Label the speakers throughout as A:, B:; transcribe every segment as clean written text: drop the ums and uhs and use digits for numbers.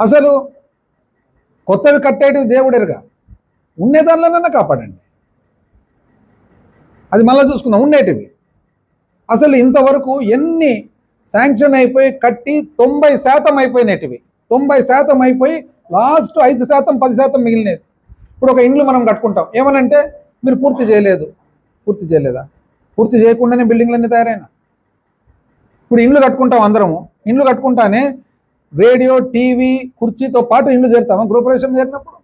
A: అసలు కొత్తవి కట్టేటివి దేవుడెరుగా, ఉండేదానిలోనన్నా కాపాడండి. అది మళ్ళీ చూసుకుందాం. ఉండేటివి అసలు ఇంతవరకు ఎన్ని శాంక్షన్ అయిపోయి కట్టి 90% అయిపోయినటివి, 90% అయిపోయి లాస్ట్ 5%, 10% మిగిలినది. ఇప్పుడు ఒక ఇండ్లు మనం కట్టుకుంటాం, ఏమనంటే మీరు పూర్తి చేయలేదు. పూర్తి చేయలేదా? పూర్తి చేయకుండానే బిల్డింగ్లన్నీ తయారైనా. ఇప్పుడు ఇండ్లు కట్టుకుంటాం అందరము, ఇండ్లు కట్టుకుంటానే రేడియో, టీవీ, కుర్చీతో పాటు ఇండ్లు చేరుతామా గృహప్రవేశం చేరినప్పుడు?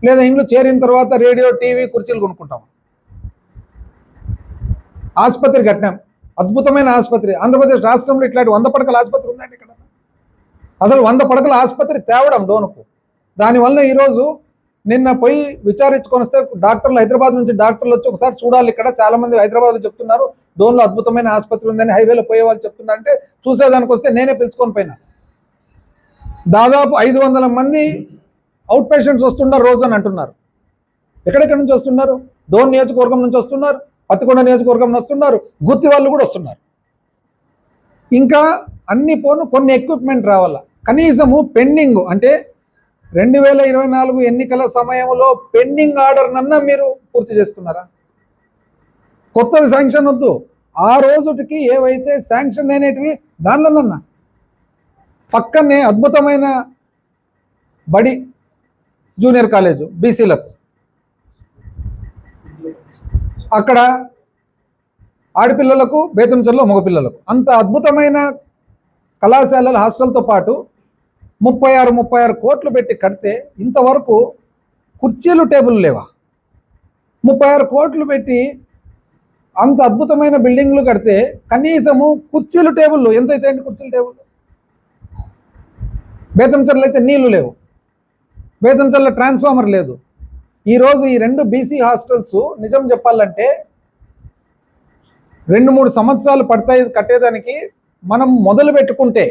A: లేదా ఇండ్లు చేరిన తర్వాత రేడియో, టీవీ, కుర్చీలు కొనుక్కుంటాం. ఆసుపత్రి కట్టినాం, అద్భుతమైన ఆసుపత్రి. ఆంధ్రప్రదేశ్ రాష్ట్రంలో ఇట్లాంటి 100 పడకల ఆసుపత్రి ఉందండి ఇక్కడ. అసలు 100 పడకల ఆసుపత్రి తేవడం డోనుకు. దానివల్ల ఈరోజు నిన్న పోయి విచారించుకొని వస్తే డాక్టర్లు, హైదరాబాద్ నుంచి డాక్టర్లు వచ్చి ఒకసారి చూడాలి ఇక్కడ, చాలా మంది హైదరాబాద్లో చెప్తున్నారు డోన్లో అద్భుతమైన ఆసుపత్రి ఉందని, హైవేలో పోయే వాళ్ళు చెప్తున్నారు. అంటే చూసేదానికి వస్తే నేనే పిలుచుకొని పోయినా. దాదాపు 500 మంది అవుట్ పేషెంట్స్ వస్తున్నారు రోజు అని అంటున్నారు. ఎక్కడెక్కడి నుంచి వస్తున్నారు? డోన్ నియోజకవర్గం నుంచి వస్తున్నారు, పత్తికొండ నియోజకవర్గం వస్తున్నారు, గుత్తి వాళ్ళు కూడా వస్తున్నారు. ఇంకా అన్ని పోను కొన్ని ఎక్విప్మెంట్ రావాల. కనీసము పెండింగ్ అంటే 2024 ఎన్నికల సమయంలో పెండింగ్ ఆర్డర్ నన్నా మీరు పూర్తి చేస్తున్నారా? కొత్తవి శాంక్షన్ వద్దు, ఆ రోజుటికి ఏవైతే శాంక్షన్ అయినటివి దానిలోనన్నా. పక్కనే అద్భుతమైన బడి, జూనియర్ కాలేజు బీసీలకు, అక్కడ ఆడపిల్లలకు, బేతంచెల్లో మగపిల్లలకు, అంత అద్భుతమైన కళాశాలల హాస్టల్తో పాటు 36 కోట్లు పెట్టి కడితే ఇంతవరకు కుర్చీలు, టేబుల్ లేవా? 36 కోట్లు పెట్టి అంత అద్భుతమైన బిల్డింగ్లు కడితే కనీసము కుర్చీలు, టేబుల్ ఎంతైతే అండి? కుర్చీలు, టేబుల్. బేతంచెర్లు అయితే నీళ్లు లేవు, బేతంచెర్ల ట్రాన్స్ఫార్మర్ లేదు. ఈరోజు ఈ 2 బీసీ హాస్టల్స్ నిజం చెప్పాలంటే 2-3 సంవత్సరాలు పడతాయి కట్టేదానికి. మనం మొదలు పెట్టుకుంటే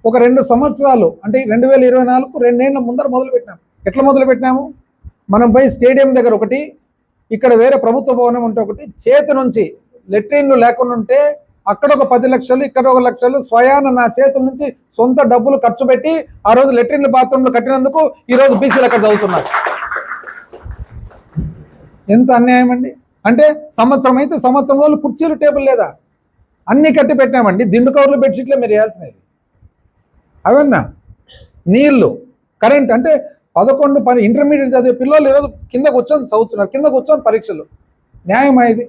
A: ఒక 2 సంవత్సరాలు అంటే 2024 2 ఏళ్ల ముందర మొదలు పెట్టినాం. ఎట్లా మొదలు పెట్టినాము? మనం పోయి స్టేడియం దగ్గర ఒకటి, ఇక్కడ వేరే ప్రభుత్వ భవనం ఉంటే ఒకటి, చేతి నుంచి లెట్రిన్లు లేకుండా ఉంటే అక్కడ ఒక 10 లక్షలు, ఇక్కడ 1 లక్షలు స్వయాన నా చేతుల నుంచి సొంత డబ్బులు ఖర్చు పెట్టి ఆ రోజు లెట్రిన్లు, బాత్రూమ్లు కట్టినందుకు ఈరోజు బీసీలు అక్కడ చదువుతున్నారు. ఎంత అన్యాయం అండి! అంటే సంవత్సరం అయితే సంవత్సరం రోజులు కుర్చీలు, టేబుల్ లేదా? అన్నీ కట్టి పెట్టినామండి. దిండు కవర్లు, బెడ్షీట్లే మీరు వేయాల్సినవి. అవన్నా నీళ్లు, కరెంట్. అంటే 11 ఇంటర్మీడియట్ చదివే పిల్లలు ఈరోజు కింద కూర్చొని చదువుతున్నారు, కింద కూర్చొని పరీక్షలు. న్యాయమా ఇది?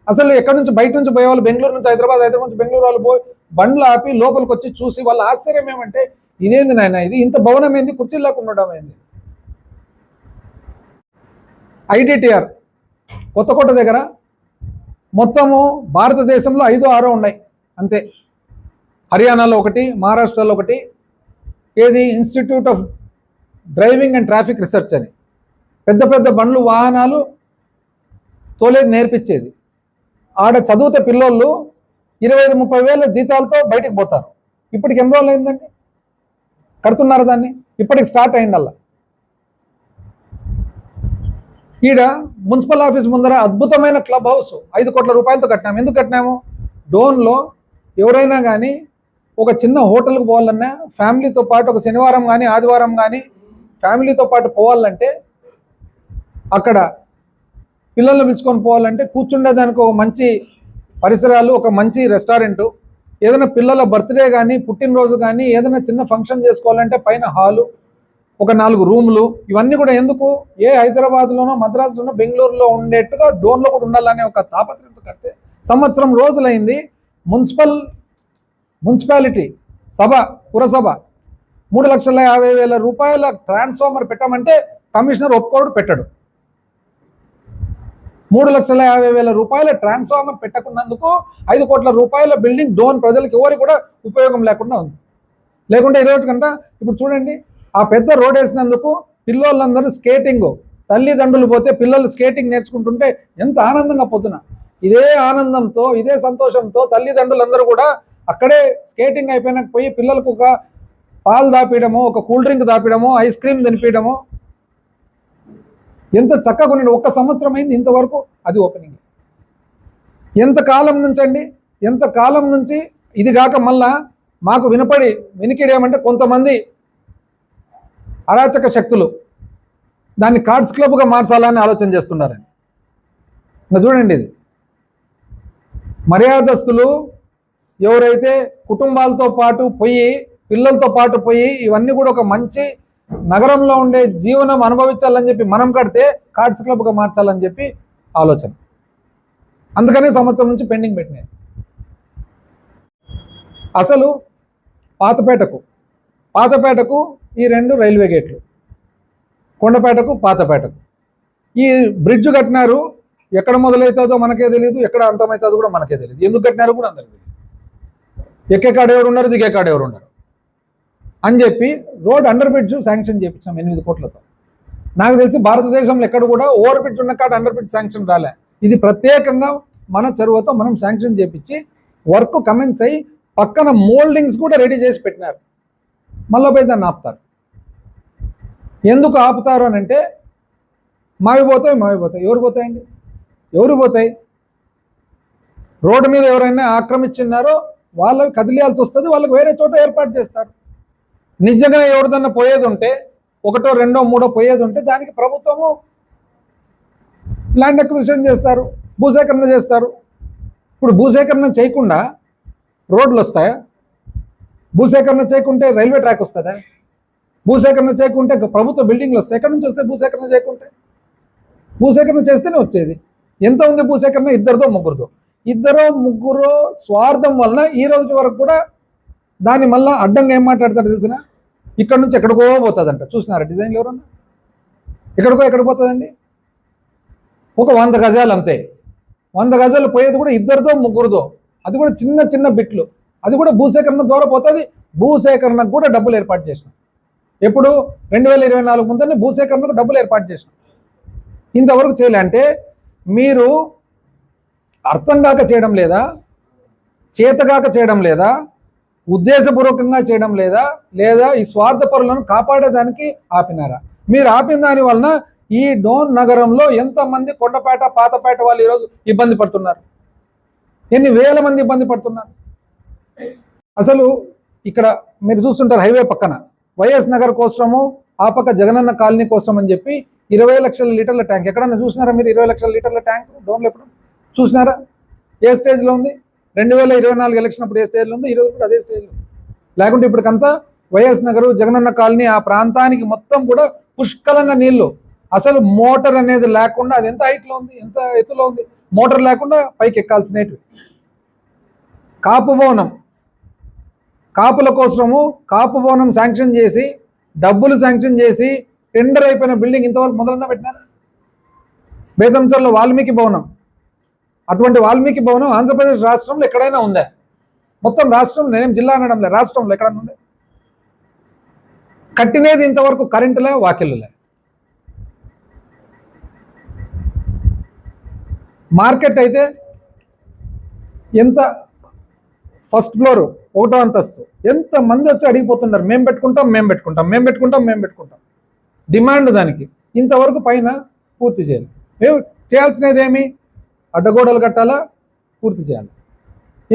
A: అసలు ఎక్కడి నుంచి బయట నుంచి పోయే వాళ్ళు, బెంగళూరు నుంచి హైదరాబాద్, హైదరాబాద్ నుంచి బెంగళూరు వాళ్ళు పోయి బండ్లు ఆపి లోపలికి వచ్చి చూసి వాళ్ళ ఆశ్చర్యం ఏమంటే, ఇదేంది నాయన, ఇది ఇంత భవనం ఏంది, కుర్చీలు లేకుండా ఉండడం ఏంది? ఐటీటీఆర్ కొత్తకోట దగ్గర మొత్తము భారతదేశంలో 5-6 ఉన్నాయి అంతే. హర్యానాలో ఒకటి, మహారాష్ట్రలో ఒకటి, ఏది institute of driving and traffic research అని, పెద్ద పెద్ద బండ్లు, వాహనాలు తోలేది నేర్పించేది. ఆడ చదివితే పిల్లోళ్ళు 25-30 వేల జీతాలతో బయటకు పోతారు. ఇప్పటికి ఎన్ని రోజులు అయిందండి కడుతున్నారు దాన్ని? ఇప్పటికి స్టార్ట్ అయిందల్లా. ఈడ మున్సిపల్ ఆఫీస్ ముందర అద్భుతమైన క్లబ్ హౌస్ 5 కోట్ల రూపాయలతో కట్టినాము. ఎందుకు కట్టినాము? డోన్లో ఎవరైనా కానీ ఒక చిన్న హోటల్కి పోవాలన్నా ఫ్యామిలీతో పాటు ఒక శనివారం కానీ ఆదివారం కానీ ఫ్యామిలీతో పాటు పోవాలంటే, అక్కడ పిల్లల్ని పిలుచుకొని పోవాలంటే కూర్చుండేదానికి ఒక మంచి పరిసరాలు, ఒక మంచి రెస్టారెంటు, ఏదైనా పిల్లల బర్త్డే కానీ పుట్టినరోజు కానీ ఏదైనా చిన్న ఫంక్షన్ చేసుకోవాలంటే పైన హాలు, ఒక 4 రూములు. ఇవన్నీ కూడా ఎందుకు? ఏ హైదరాబాద్లోనో, మద్రాసులోనో, బెంగళూరులో ఉండేట్టుగా డోన్లో కూడా ఉండాలనే ఒక తాపత్రయంతో కడితే సంవత్సరం రోజులైంది. మున్సిపాలిటీ సభ, పురసభ 3,50,000 రూపాయల ట్రాన్స్ఫార్మర్ పెట్టామంటే కమిషనర్ ఒప్పుకోడు, పెట్టడు. 3,50,000 రూపాయల ట్రాన్స్ఫార్మర్ పెట్టకున్నందుకు 5 కోట్ల రూపాయల బిల్డింగ్ డోన్ ప్రజలకు ఎవరికి కూడా ఉపయోగం లేకుండా ఉంది. లేకుంటే 20 కంట ఇప్పుడు చూడండి, ఆ పెద్ద రోడ్ వేసినందుకు పిల్లోళ్ళందరూ స్కేటింగ్, తల్లిదండ్రులు పోతే పిల్లలు స్కేటింగ్ నేర్చుకుంటుంటే ఎంత ఆనందంగా పోతున్నా. ఇదే ఆనందంతో, ఇదే సంతోషంతో తల్లిదండ్రులందరూ కూడా అక్కడే స్కేటింగ్ అయిపోయినాక పోయి పిల్లలకు ఒక పాలు దాపియడమో, ఒక కూల్ డ్రింక్ దాపియడమో, ఐస్ క్రీమ్ తినిపించడమో ఎంత చక్కగా ఉండండి. 1 సంవత్సరం అయింది ఇంతవరకు అది ఓపెనింగ్. ఎంతకాలం నుంచి అండి, ఎంతకాలం నుంచి ఇది కాక మళ్ళా మాకు వినికిడేమంటే కొంతమంది అరాచక శక్తులు దాన్ని కార్డ్స్ క్లబ్గా మార్చాలని ఆలోచన చేస్తున్నారని. ఇంకా చూడండి, ఇది మర్యాదస్తులు ఎవరైతే కుటుంబాలతో పాటు పోయి పిల్లలతో పాటు పోయి ఇవన్నీ కూడా ఒక మంచి నగరంలో ఉండే జీవనం అనుభవించాలని చెప్పి మనం కడితే కార్డ్స్ క్లబ్గా మార్చాలని చెప్పి ఆలోచన. అందుకనే సంవత్సరం నుంచి పెండింగ్ పెట్టినాయి. అసలు పాతపేటకు ఈ 2 రైల్వే గేట్లు, కొండపేటకు పాతపేటకు ఈ బ్రిడ్జ్ కట్టినారు. ఎక్కడ మొదలవుతుందో మనకే తెలియదు, ఎక్కడ అంతమవుతుందో కూడా మనకే తెలియదు. ఎందుకు కట్టినారో కూడా అందరికీ తెలియదు. ఎక్కే కాడ ఎవరు ఉన్నారు, దిగే కాడ ఎవరు ఉన్నారు అని చెప్పి రోడ్ అండర్ బ్రిడ్జ్ శాంక్షన్ చేయించాం 8 కోట్లతో. నాకు తెలిసి భారతదేశంలో ఎక్కడ కూడా ఓవర్ బ్రిడ్జ్ ఉన్న కాడ అండర్ బ్రిడ్జ్ శాంక్షన్ రాలే. ఇది ప్రత్యేకంగా మన చొరవతో మనం శాంక్షన్ చేయించి వర్క్ కమెన్స్ అయ్యి పక్కన మోల్డింగ్స్ కూడా రెడీ చేసి పెట్టినారు. మళ్ళీ పోయి దాన్ని ఆపుతారు. ఎందుకు ఆపుతారు అని అంటే మావి పోతాయి. ఎవరు పోతాయండి? ఎవరు పోతాయి? రోడ్డు మీద ఎవరైనా ఆక్రమించినారో వాళ్ళకి కదిలియాల్సి వస్తుంది, వాళ్ళకి వేరే చోట ఏర్పాటు చేస్తారు. నిజంగా ఎవరిదన్నా పోయేది ఉంటే, 1, 2, 3 పోయేది ఉంటే దానికి ప్రభుత్వము ల్యాండ్ అక్విజిషన్ చేస్తారు, భూసేకరణ చేస్తారు. ఇప్పుడు భూసేకరణ చేయకుండా రోడ్లు వస్తాయా? భూసేకరణ చేయకుంటే రైల్వే ట్రాక్ వస్తుందా? భూసేకరణ చేయకుంటే ప్రభుత్వ బిల్డింగ్లు వస్తాయి. ఎక్కడి నుంచి వస్తాయి భూసేకరణ చేయకుంటే? భూసేకరణ చేస్తేనే వచ్చేది. ఎంత ఉంది భూసేకరణ? 2, 3 స్వార్థం వలన ఈ రోజు వరకు కూడా దాన్ని మళ్ళీ అడ్డంగా ఏం మాట్లాడతారు తెలిసిన? ఇక్కడ నుంచి ఎక్కడికో పోతుందంట. చూసినారా డిజైన్లు ఎవరన్నా? ఎక్కడికి పోతుందండి? ఒక 100 గజాలు అంతే. 100 గజాలు పోయేది కూడా 2, 3, అది కూడా చిన్న బిట్లు. అది కూడా భూసేకరణ ద్వారా పోతుంది. భూసేకరణకు కూడా డబ్బులు ఏర్పాటు చేసినాం. ఎప్పుడు? 2024 ముందరనే భూసేకరణకు డబ్బులు ఏర్పాటు చేసినాం. ఇంతవరకు చేయలే. అంటే మీరు అర్థం కాక చేయడం లేదా, చేతగాక చేయడం లేదా, ఉద్దేశపూర్వకంగా చేయడం లేదా, లేదా ఈ స్వార్థ పరులను కాపాడేదానికి ఆపినారా? మీరు ఆపిన దాని వలన ఈ డోన్ నగరంలో ఎంతమంది కొండపేట పాతపేట వాళ్ళు ఈరోజు ఇబ్బంది పడుతున్నారు? ఎన్ని వేల మంది ఇబ్బంది పడుతున్నారు? అసలు ఇక్కడ మీరు చూస్తుంటారు హైవే పక్కన వైఎస్ నగర్ కోసము, ఆ పక్క జగనన్న కాలనీ కోసం అని చెప్పి 20 లక్షల లీటర్ల ట్యాంక్. ఎక్కడన్నా చూసినారా మీరు 20 లక్షల లీటర్ల ట్యాంక్ డోన్లో? ఎప్పుడు చూసినారా? ఏ స్టేజ్లో ఉంది? 2024 ఎలక్షన్ అప్పుడు ఏ స్టేజ్లో ఉంది, ఈరోజు కూడా అదే స్టేజ్లో. లేకుంటే ఇప్పటికంతా వైఎస్ నగరు జగనన్న కాలనీ ఆ ప్రాంతానికి మొత్తం కూడా పుష్కలంగా నీళ్లు. అసలు మోటార్ అనేది లేకుండా అది ఎంత హైట్లో ఉంది, ఎంత ఎత్తులో ఉంది, మోటార్ లేకుండా పైకి ఎక్కాల్సినవి. కాపు భవనం, కాపుల కోసము కాపు భవనం శాంక్షన్ చేసి డబ్బులు శాంక్షన్ చేసి టెండర్ అయిపోయిన బిల్డింగ్ ఇంతవరకు మొదలన్నా పెట్టినారు. బేతంచర్లో వాల్మీకి భవనం, అటువంటి వాల్మీకి భవనం ఆంధ్రప్రదేశ్ రాష్ట్రంలో ఎక్కడైనా ఉందా? మొత్తం రాష్ట్రంలో, నేనేం జిల్లా అనడం లేదు, రాష్ట్రంలో ఎక్కడైనా ఉందా? కట్టినేది ఇంతవరకు కరెంటులే, వాకిళ్ళులే. మార్కెట్ అయితే ఎంత, ఫస్ట్ ఫ్లోర్ 1వ అంతస్తు, ఎంతమంది వచ్చి అడిగిపోతున్నారు, మేము పెట్టుకుంటాం. డిమాండ్ దానికి. ఇంతవరకు పైన పూర్తి చేయాలి. చేయాల్సినది ఏమి? అడ్డగోడలు కట్టాలా, పూర్తి చేయాలి.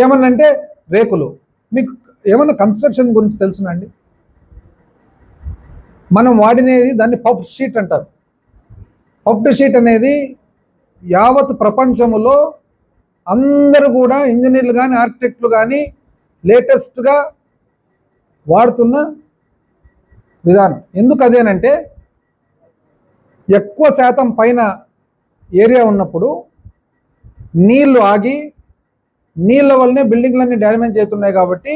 A: ఏమన్నంటే రేకులు. మీకు ఏమన్నా కన్స్ట్రక్షన్ గురించి తెలుసునండి? మనం వాడినేది దాన్ని పఫ్డ్ షీట్ అంటారు. పఫ్డ్ షీట్ అనేది యావత్ ప్రపంచంలో అందరూ కూడా ఇంజనీర్లు కానీ ఆర్కిటెక్ట్లు కానీ లేటెస్ట్గా వాడుతున్న విధానం. ఎందుకు అదేనంటే ఎక్కువ శాతం పైన ఏరియా ఉన్నప్పుడు నీళ్లు ఆగి నీళ్ళ వల్లనే బిల్డింగ్లన్నీ డ్యామేజ్ అవుతున్నాయి. కాబట్టి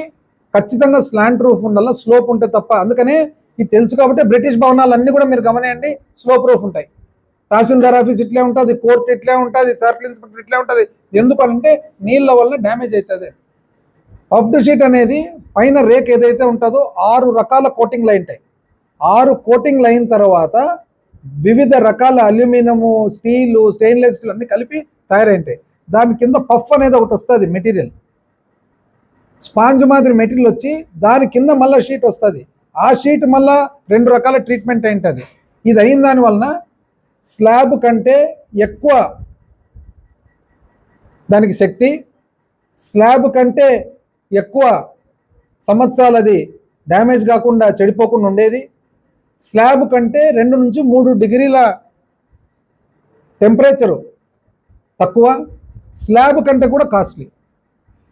A: ఖచ్చితంగా స్లాంట్ రూఫ్ ఉండాలి, స్లోప్ ఉంటే తప్ప. అందుకనే ఇది తెలుసు కాబట్టి బ్రిటిష్ భవనాలు అన్నీ కూడా మీరు గమనియండి స్లోప్ రూఫ్ ఉంటాయి. తహసీల్దార్ ఆఫీస్ ఇట్లే ఉంటుంది, కోర్టు ఇట్లే ఉంటుంది, సర్కిల్ ఇన్స్పెక్టర్ ఇట్లే ఉంటుంది. ఎందుకంటే నీళ్ళ వల్ల డ్యామేజ్ అవుతుంది. పఫ్డ్ షీట్ అనేది పైన రేక్ ఏదైతే ఉంటుందో 6 రకాల కోటింగ్లు ఉంటాయి. 6 కోటింగ్లు అయిన తర్వాత వివిధ రకాల అల్యూమినియము, స్టీలు, స్టెయిన్లెస్ స్టీల్ అన్ని కలిపి తయారైంటాయి. దాని కింద పఫ్ అనేది ఒకటి వస్తుంది, మెటీరియల్ స్పాంజ్ మాదిరి మెటీరియల్ వచ్చి దాని కింద మళ్ళీ షీట్ వస్తుంది. ఆ షీట్ మళ్ళీ 2 రకాల ట్రీట్మెంట్ అయింటుంది. ఇది అయిన దాని వలన స్లాబ్ కంటే ఎక్కువ దానికి శక్తి, స్లాబ్ కంటే ఎక్కువ సంవత్సరాలు అది డ్యామేజ్ కాకుండా చెడిపోకుండా ఉండేది. స్లాబ్ కంటే 2 నుంచి 3 డిగ్రీల టెంపరేచరు తక్కువ, స్లాబ్ కంటే కూడా కాస్ట్లీ.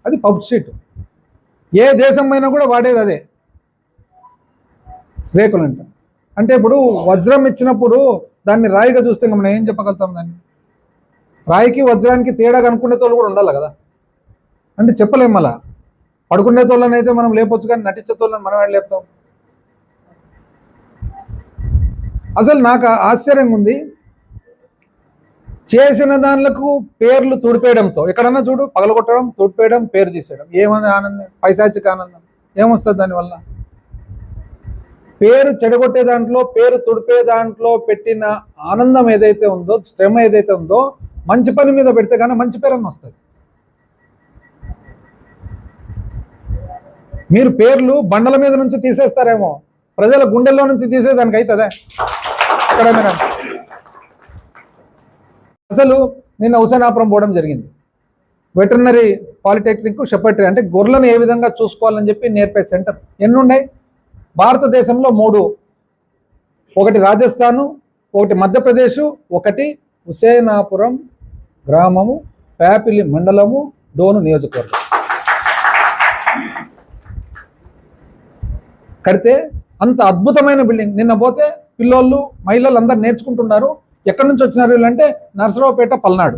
A: అది పఫ్ షీట్. ఏ దేశం అయినా కూడా వాడేది అదే రేకులంట. అంటే ఇప్పుడు వజ్రం ఇచ్చినప్పుడు దాన్ని రాయిగా చూస్తే మనం ఏం చెప్పగలుగుతాం? దాన్ని రాయికి వజ్రానికి తేడా కనుక్కునే తోళ్ళు కూడా ఉండాలి కదా. అంటే చెప్పలేం. అలా పడుకునే తోళ్ళని అయితే మనం లేపొచ్చు, కానీ నటించే తోళ్ళని మనం ఏం లేపుతాం? అసలు నాకు ఆశ్చర్యంగా ఉంది, చేసిన దానిలకు పేర్లు తుడిపేయడంతో. ఎక్కడన్నా చూడు, పగలగొట్టడం, తుడిపేయడం, పేరు తీసేయడం. ఏమని ఆనందం? పైశాచిక ఆనందం. ఏమొస్తుంది దానివల్ల? పేరు చెడగొట్టే దాంట్లో, పేరు తుడిపే దాంట్లో పెట్టిన ఆనందం ఏదైతే ఉందో, శ్రమ ఏదైతే ఉందో, మంచి పని మీద పెడితే కానీ మంచి పేరు అని వస్తుంది. మీరు పేర్లు బండల మీద నుంచి తీసేస్తారేమో, ప్రజల గుండెల్లో నుంచి తీసేదానికి అవుతుందా? ఎక్కడైనా అసలు నిన్న హుసేనాపురం పోవడం జరిగింది. వెటర్నరీ పాలిటెక్నిక్ షెపర్టరీ, అంటే గొర్రెలను ఏ విధంగా చూసుకోవాలని చెప్పి నేర్పే సెంటర్. ఎన్ని ఉన్నాయి భారతదేశంలో? 3. ఒకటి రాజస్థాను, ఒకటి మధ్యప్రదేశ్, ఒకటి హుసేనాపురం గ్రామము, ప్యాపిలి మండలము, డోను నియోజకవర్గం కడితే అంత అద్భుతమైన బిల్డింగ్. నిన్న పోతే పిల్లోళ్ళు, మహిళలు అందరు నేర్చుకుంటున్నారు. ఎక్కడి నుంచి వచ్చినారు వీళ్ళంటే నరసరావుపేట, పల్నాడు,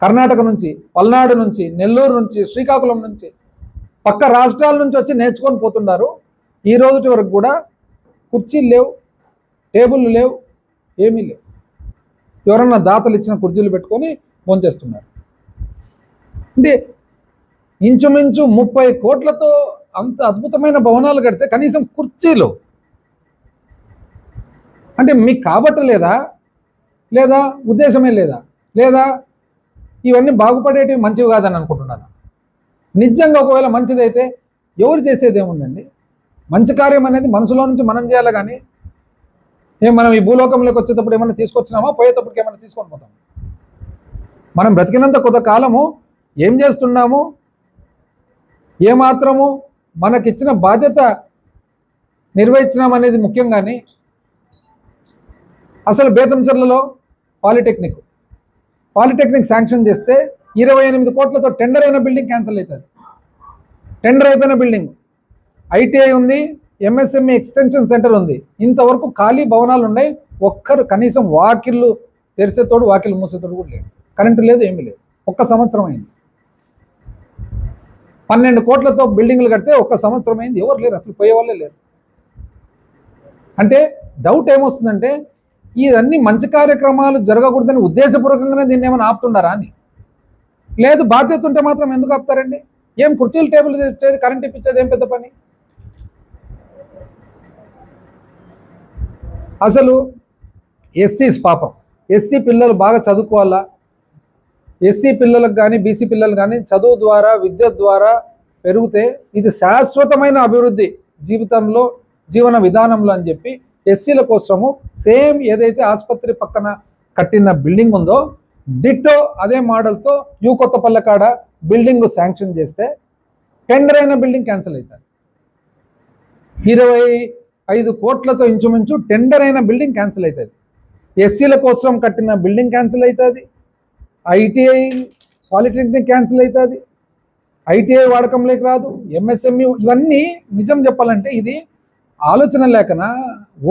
A: కర్ణాటక నుంచి, పల్నాడు నుంచి, నెల్లూరు నుంచి, శ్రీకాకుళం నుంచి, పక్క రాష్ట్రాల నుంచి వచ్చి నేర్చుకొని పోతున్నారు. ఈ రోజు వరకు కూడా కుర్చీలు లేవు, టేబుళ్ళు లేవు, ఏమీ లేవు. ఎవరన్నా దాతలు ఇచ్చిన కుర్చీలు పెట్టుకొని భోంచేస్తున్నారు. అంటే ఇంచుమించు 30 కోట్లతో అంత అద్భుతమైన భవనాలు కడితే కనీసం కుర్చీలు అంటే మీకు కాబట్టలేదా, లేదా ఉద్దేశమే లేదా, లేదా ఇవన్నీ బాగుపడేటివి మంచివి కాదని అనుకుంటున్నాను. నిజంగా ఒకవేళ మంచిదైతే ఎవరు చేసేది ఏముందండి? మంచి కార్యం అనేది మనసులో నుంచి మనం చేయాలి. కానీ మనం ఈ భూలోకంలోకి వచ్చేటప్పుడు ఏమైనా తీసుకొచ్చినామా, పోయేటప్పటికి ఏమైనా తీసుకొని పోతాం? మనం బ్రతికినంత కొంతకాలము ఏం చేస్తున్నాము, ఏమాత్రము మనకిచ్చిన బాధ్యత నిర్వహించినామనేది ముఖ్యం. కానీ అసలు బేతంచెర్లలో పాలిటెక్నిక్ శాంక్షన్ చేస్తే 28 కోట్లతో టెండర్ అయిన బిల్డింగ్ క్యాన్సిల్ అవుతుంది. టెండర్ అయిపోయిన బిల్డింగ్. ఐటీఐ ఉంది, ఎంఎస్ఎంఈ ఎక్స్టెన్షన్ సెంటర్ ఉంది. ఇంతవరకు ఖాళీ భవనాలు ఉన్నాయి. ఒక్కరు కనీసం వాకిళ్ళు తెరిచేతోడు, వాకిళ్ళు మూసేతోడు కూడా లేదు. కరెంటు లేదు, ఏమీ లేదు. 1 సంవత్సరం అయింది. 12 కోట్లతో బిల్డింగ్లు కడితే 1 సంవత్సరం అయింది. ఎవరు లేరు, అసలు పోయేవాళ్ళే లేరు. అంటే డౌట్ ఏమొస్తుందంటే, ఇవన్నీ మంచి కార్యక్రమాలు జరగకూడదని ఉద్దేశపూర్వకంగానే దీన్ని ఏమైనా ఆపుతున్నారా అని. లేదు, బాధ్యత ఉంటే మాత్రం ఎందుకు ఆపుతారండి? ఏం కుర్చీలు, టేబుల్ ఇచ్చేది, కరెంట్ ఇప్పించేది ఏం పెద్ద పని? అసలు ఎస్సీస్ పాపం, ఎస్సీ పిల్లలు బాగా చదువుకోవాలా. ఎస్సీ పిల్లలకు కానీ, బీసీ పిల్లలు కానీ చదువు ద్వారా, విద్య ద్వారా పెరిగితే ఇది శాశ్వతమైన అభివృద్ధి జీవితంలో, జీవన విధానంలో అని చెప్పి ఎస్సీల కోసము సేమ్ ఏదైతే ఆసుపత్రి పక్కన కట్టిన బిల్డింగ్ ఉందో డిట్టో అదే మోడల్తో కొత్తపల్లె కాడ బిల్డింగ్ శాంక్షన్ చేస్తే టెండర్ అయిన బిల్డింగ్ క్యాన్సిల్ అవుతుంది. 25 కోట్లతో ఇంచుమించు టెండర్ అయిన బిల్డింగ్ క్యాన్సిల్ అవుతుంది. ఎస్సీల కోసం కట్టిన బిల్డింగ్ క్యాన్సిల్ అవుతుంది. ఐటీఐ పాలిటెక్నిక్ క్యాన్సిల్ అవుతుంది. ఐటీఐ వాడకంలోకి రాదు. ఎంఎస్ఎంఈ ఇవన్నీ నిజం చెప్పాలంటే ఇది ఆలోచన లేకనా,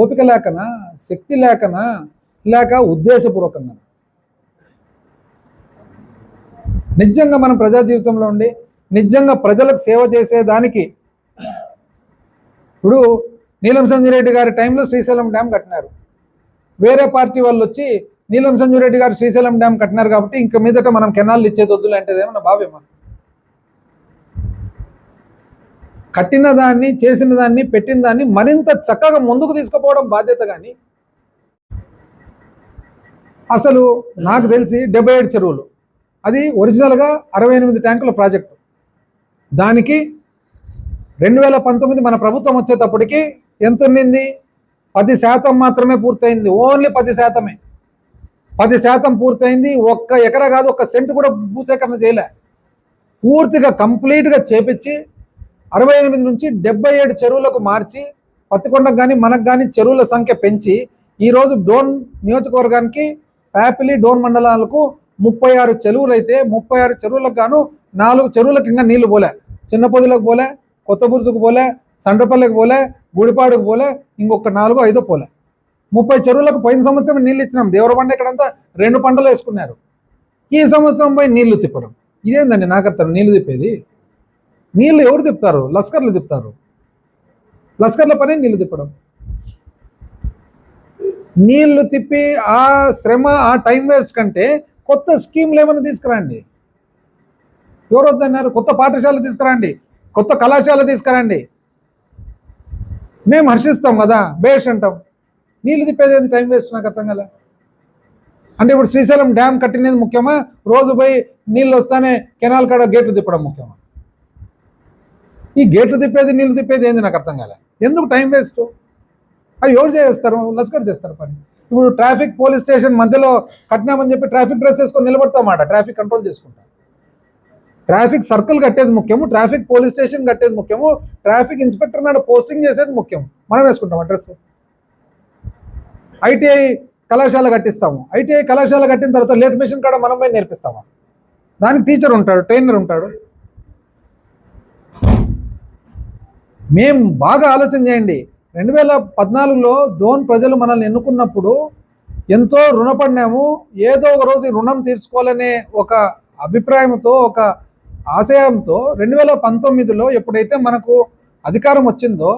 A: ఓపిక లేకనా, శక్తి లేకనా, లేక ఉద్దేశపూర్వకంగా? నిజంగా మనం ప్రజా జీవితంలో ఉండి నిజంగా ప్రజలకు సేవ చేసేదానికి, ఇప్పుడు నీలం సంజయ్ రెడ్డి గారి టైంలో శ్రీశైలం డ్యామ్ కట్టినారు. వేరే పార్టీ వాళ్ళు వచ్చి నీలం సంజయ్ రెడ్డి గారు శ్రీశైలం డ్యామ్ కట్టినారు కాబట్టి ఇంక మీదట మనం కెనాళ్ళు ఇచ్చేది వద్దులు అంటే ఏమన్నా భావ్యమా? కట్టిన దాన్ని, చేసిన దాన్ని, పెట్టిన దాన్ని మరింత చక్కగా ముందుకు తీసుకుపోవడం బాధ్యత. కానీ అసలు నాకు తెలిసి 77 చెరువులు, అది ఒరిజినల్గా 68 ట్యాంకుల ప్రాజెక్టు. దానికి 2019 మన ప్రభుత్వం వచ్చేటప్పటికి ఎంత ఉండింది? 10% మాత్రమే పూర్తయింది. ఓన్లీ 10%. 10% పూర్తయింది. 1 ఎకరా కాదు, 1 సెంటు కూడా భూసేకరణ చేయలే. పూర్తిగా కంప్లీట్గా చేపించి 68 నుంచి 77 చెరువులకు మార్చి పత్తికొండకు కానీ మనకు కానీ చెరువుల సంఖ్య పెంచి ఈరోజు డోన్ నియోజకవర్గానికి ప్యాపిలి డోన్ మండలాలకు 36 చెరువులు అయితే 36 చెరువులకు గాను 4 చెరువులకు ఇంకా నీళ్లు పోలే. చిన్న పొదులకు పోలే, కొత్త బుర్జుకు పోలే, సండ్రపల్లికి పోలే, గుడిపాడుకు పోలే, ఇంకొక 4 5 పోలే. 30 చెరువులకు పోయిన సంవత్సరం నీళ్ళు ఇచ్చినాం. దేవరబండ ఇక్కడంతా 2 పంటలు వేసుకున్నారు. ఈ సంవత్సరం పోయి నీళ్లు తిప్పడం ఇదేందండి? నాకు అర్థం. నీళ్లు తిప్పేది నీళ్లు ఎవరు తిప్పుతారు? లస్కర్లు తిప్పుతారు. లస్కర్ల పనే నీళ్లు తిప్పడం. నీళ్లు తిప్పి ఆ శ్రమ ఆ టైం వేస్ట్ కంటే కొత్త స్కీమ్లు ఏమైనా తీసుకురండి. ఎవరు వద్దన్నారు? కొత్త పాఠశాల తీసుకురండి, కొత్త కళాశాల తీసుకురండి. మేము హర్షిస్తాం కదా, బేష్ అంటాం. నీళ్ళు తిప్పేది టైం వేస్ట్. నాకు అర్థం కదా. అంటే ఇప్పుడు శ్రీశైలం డ్యామ్ కట్టినది ముఖ్యమా, రోజు పోయి నీళ్ళు వస్తానే కెనాల్ కాడ గేట్లు తిప్పడం ముఖ్యమా? ఈ గేట్లు తిప్పేది నీళ్ళు తిప్పేది ఏంది నాకు అర్థం కాలే. ఎందుకు టైం వేస్ట్? అవి ఎవరు చేస్తారు? లస్కర్ చేస్తారు పని. ఇప్పుడు ట్రాఫిక్ పోలీస్ స్టేషన్ మధ్యలో కట్టినామని చెప్పి ట్రాఫిక్ డ్రెస్ వేసుకొని నిలబడతామాట, ట్రాఫిక్ కంట్రోల్ చేసుకుంటాం. ట్రాఫిక్ సర్కిల్ కట్టేది ముఖ్యము, ట్రాఫిక్ పోలీస్ స్టేషన్ కట్టేది ముఖ్యము, ట్రాఫిక్ ఇన్స్పెక్టర్ నాడు పోస్టింగ్ చేసేది ముఖ్యం. మనం వేసుకుంటాం అడ్రస్. ఐటీఐ కళాశాల కట్టిస్తాము. ఐటీఐ కళాశాల కట్టిన తర్వాత లేత్ మిషన్ కాడ మనం పోయి నేర్పిస్తాము. దానికి టీచర్ ఉంటాడు, ట్రైనర్ ఉంటాడు. మేము బాగా ఆలోచన చేయండి. 2014లో డోన్ ప్రజలు మనల్ని ఎన్నుకున్నప్పుడు ఎంతో రుణపడినాము. ఏదో ఒక రోజు రుణం తీర్చుకోవాలనే ఒక అభిప్రాయంతో, ఒక ఆశయంతో 2019లో ఎప్పుడైతే మనకు అధికారం వచ్చిందో,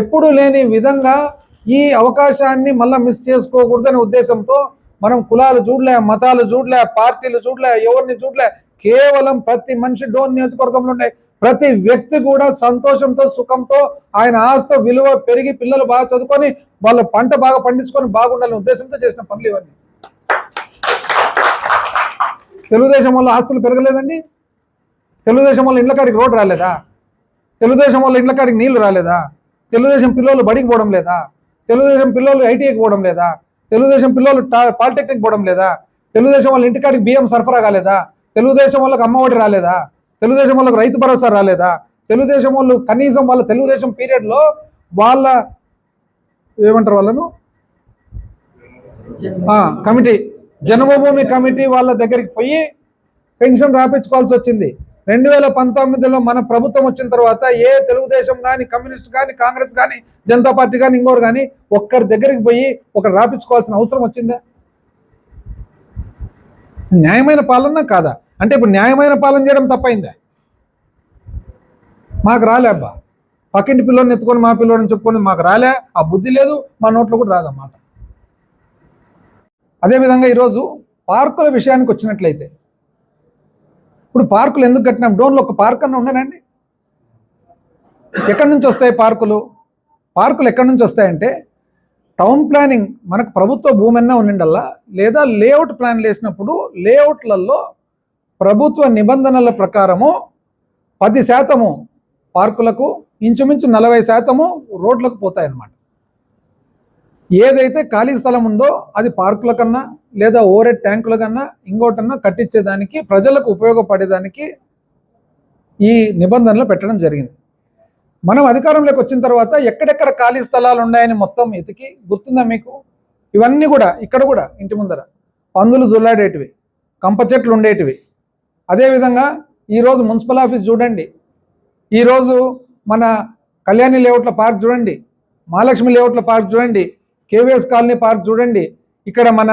A: ఎప్పుడు లేని విధంగా ఈ అవకాశాన్ని మళ్ళీ మిస్ చేసుకోకూడదనే ఉద్దేశంతో మనం కులాలు చూడలే, మతాలు చూడలే, పార్టీలు చూడలే, ఎవరిని చూడలే. కేవలం ప్రతి మనిషి డోన్ నియోజకవర్గంలో ఉండే ప్రతి వ్యక్తి కూడా సంతోషంతో, సుఖంతో, ఆయన ఆస్తి విలువ పెరిగి పిల్లలు బాగా చదువుకొని వాళ్ళ పంట బాగా పండించుకొని బాగుండాలనే ఉద్దేశంతో చేసిన పనులు ఇవన్నీ. తెలుగుదేశం వల్ల ఆస్తులు పెరగలేదండి. తెలుగుదేశం వల్ల ఇళ్ళ కాడికి రోడ్డు రాలేదా? తెలుగుదేశం వల్ల ఇళ్ళ కాడికి నీళ్లు రాలేదా? తెలుగుదేశం పిల్లలు బడికి పోవడం లేదా? తెలుగుదేశం పిల్లలు ఐటీఐకి పోవడం లేదా? తెలుగుదేశం పిల్లలు పాలిటెక్నిక్ పోవడం లేదా? తెలుగుదేశం వాళ్ళ ఇంటికాడికి బియ్యం సరఫరా కాలేదా? తెలుగుదేశం వాళ్ళకి అమ్మఒడి రాలేదా? తెలుగుదేశం వాళ్ళకి రైతు భరోసా రాలేదా? తెలుగుదేశం వాళ్ళు కనీసం వాళ్ళ తెలుగుదేశం పీరియడ్లో వాళ్ళ ఏమంటారు వాళ్ళను కమిటీ, జన్మభూమి కమిటీ వాళ్ళ దగ్గరికి పోయి పెన్షన్ రాపించుకోవాల్సి వచ్చింది. 2019లో మన ప్రభుత్వం వచ్చిన తర్వాత ఏ తెలుగుదేశం కానీ, కమ్యూనిస్ట్ కానీ, కాంగ్రెస్ కానీ, జనతా పార్టీ కానీ, ఇంకోరు కానీ ఒక్కరి దగ్గరికి పోయి ఒకరు రాపించుకోవాల్సిన అవసరం వచ్చిందా? న్యాయమైన పాలన కాదా? అంటే ఇప్పుడు న్యాయమైన పాలన చేయడం తప్పైందా? మాకు రాలే అబ్బా, పక్కింటి పిల్లోని ఎత్తుకొని మా పిల్లోని చెప్పుకొని మాకు రాలే, ఆ బుద్ధి లేదు, మా నోట్లో కూడా రాదన్నమాట. అదేవిధంగా ఈరోజు పార్కుల విషయానికి వచ్చినట్లయితే, ఇప్పుడు పార్కులు ఎందుకు కట్టినాం? డోన్లో ఒక పార్క్ అన్న ఉండేనండి. ఎక్కడి నుంచి వస్తాయి పార్కులు? పార్కులు ఎక్కడి నుంచి వస్తాయంటే టౌన్ ప్లానింగ్, మనకు ప్రభుత్వ భూమి అన్నా ఉండిండల్లా, లేదా లేఅవుట్ ప్లాన్లు వేసినప్పుడు లేఅవుట్లలో ప్రభుత్వ నిబంధనల ప్రకారము 10% పార్కులకు, ఇంచుమించు 40% రోడ్లకు పోతాయన్నమాట. ఏదైతే ఖాళీ స్థలం ఉందో అది పార్కుల కన్నా, లేదా ఓవర్ ట్యాంకుల కన్నా, ఇంకోటన్నా కట్టించేదానికి, ప్రజలకు ఉపయోగపడేదానికి ఈ నిబంధనలు పెట్టడం జరిగింది. మనం అధికారంలోకి వచ్చిన తర్వాత ఎక్కడెక్కడ ఖాళీ స్థలాలు ఉన్నాయని మొత్తం ఎతికి, గుర్తుందా మీకు? ఇవన్నీ కూడా ఇక్కడ కూడా ఇంటి ముందర పందులు జుల్లాడేటివి, కంప చెట్లు ఉండేటివి. అదేవిధంగా ఈరోజు మున్సిపల్ ఆఫీస్ చూడండి, ఈరోజు మన కళ్యాణి లేఅవుట్ల పార్క్ చూడండి, మహాలక్ష్మి లేఅవుట్ల పార్క్ చూడండి, కేవీఎస్ కాలనీ పార్క్ చూడండి, ఇక్కడ మన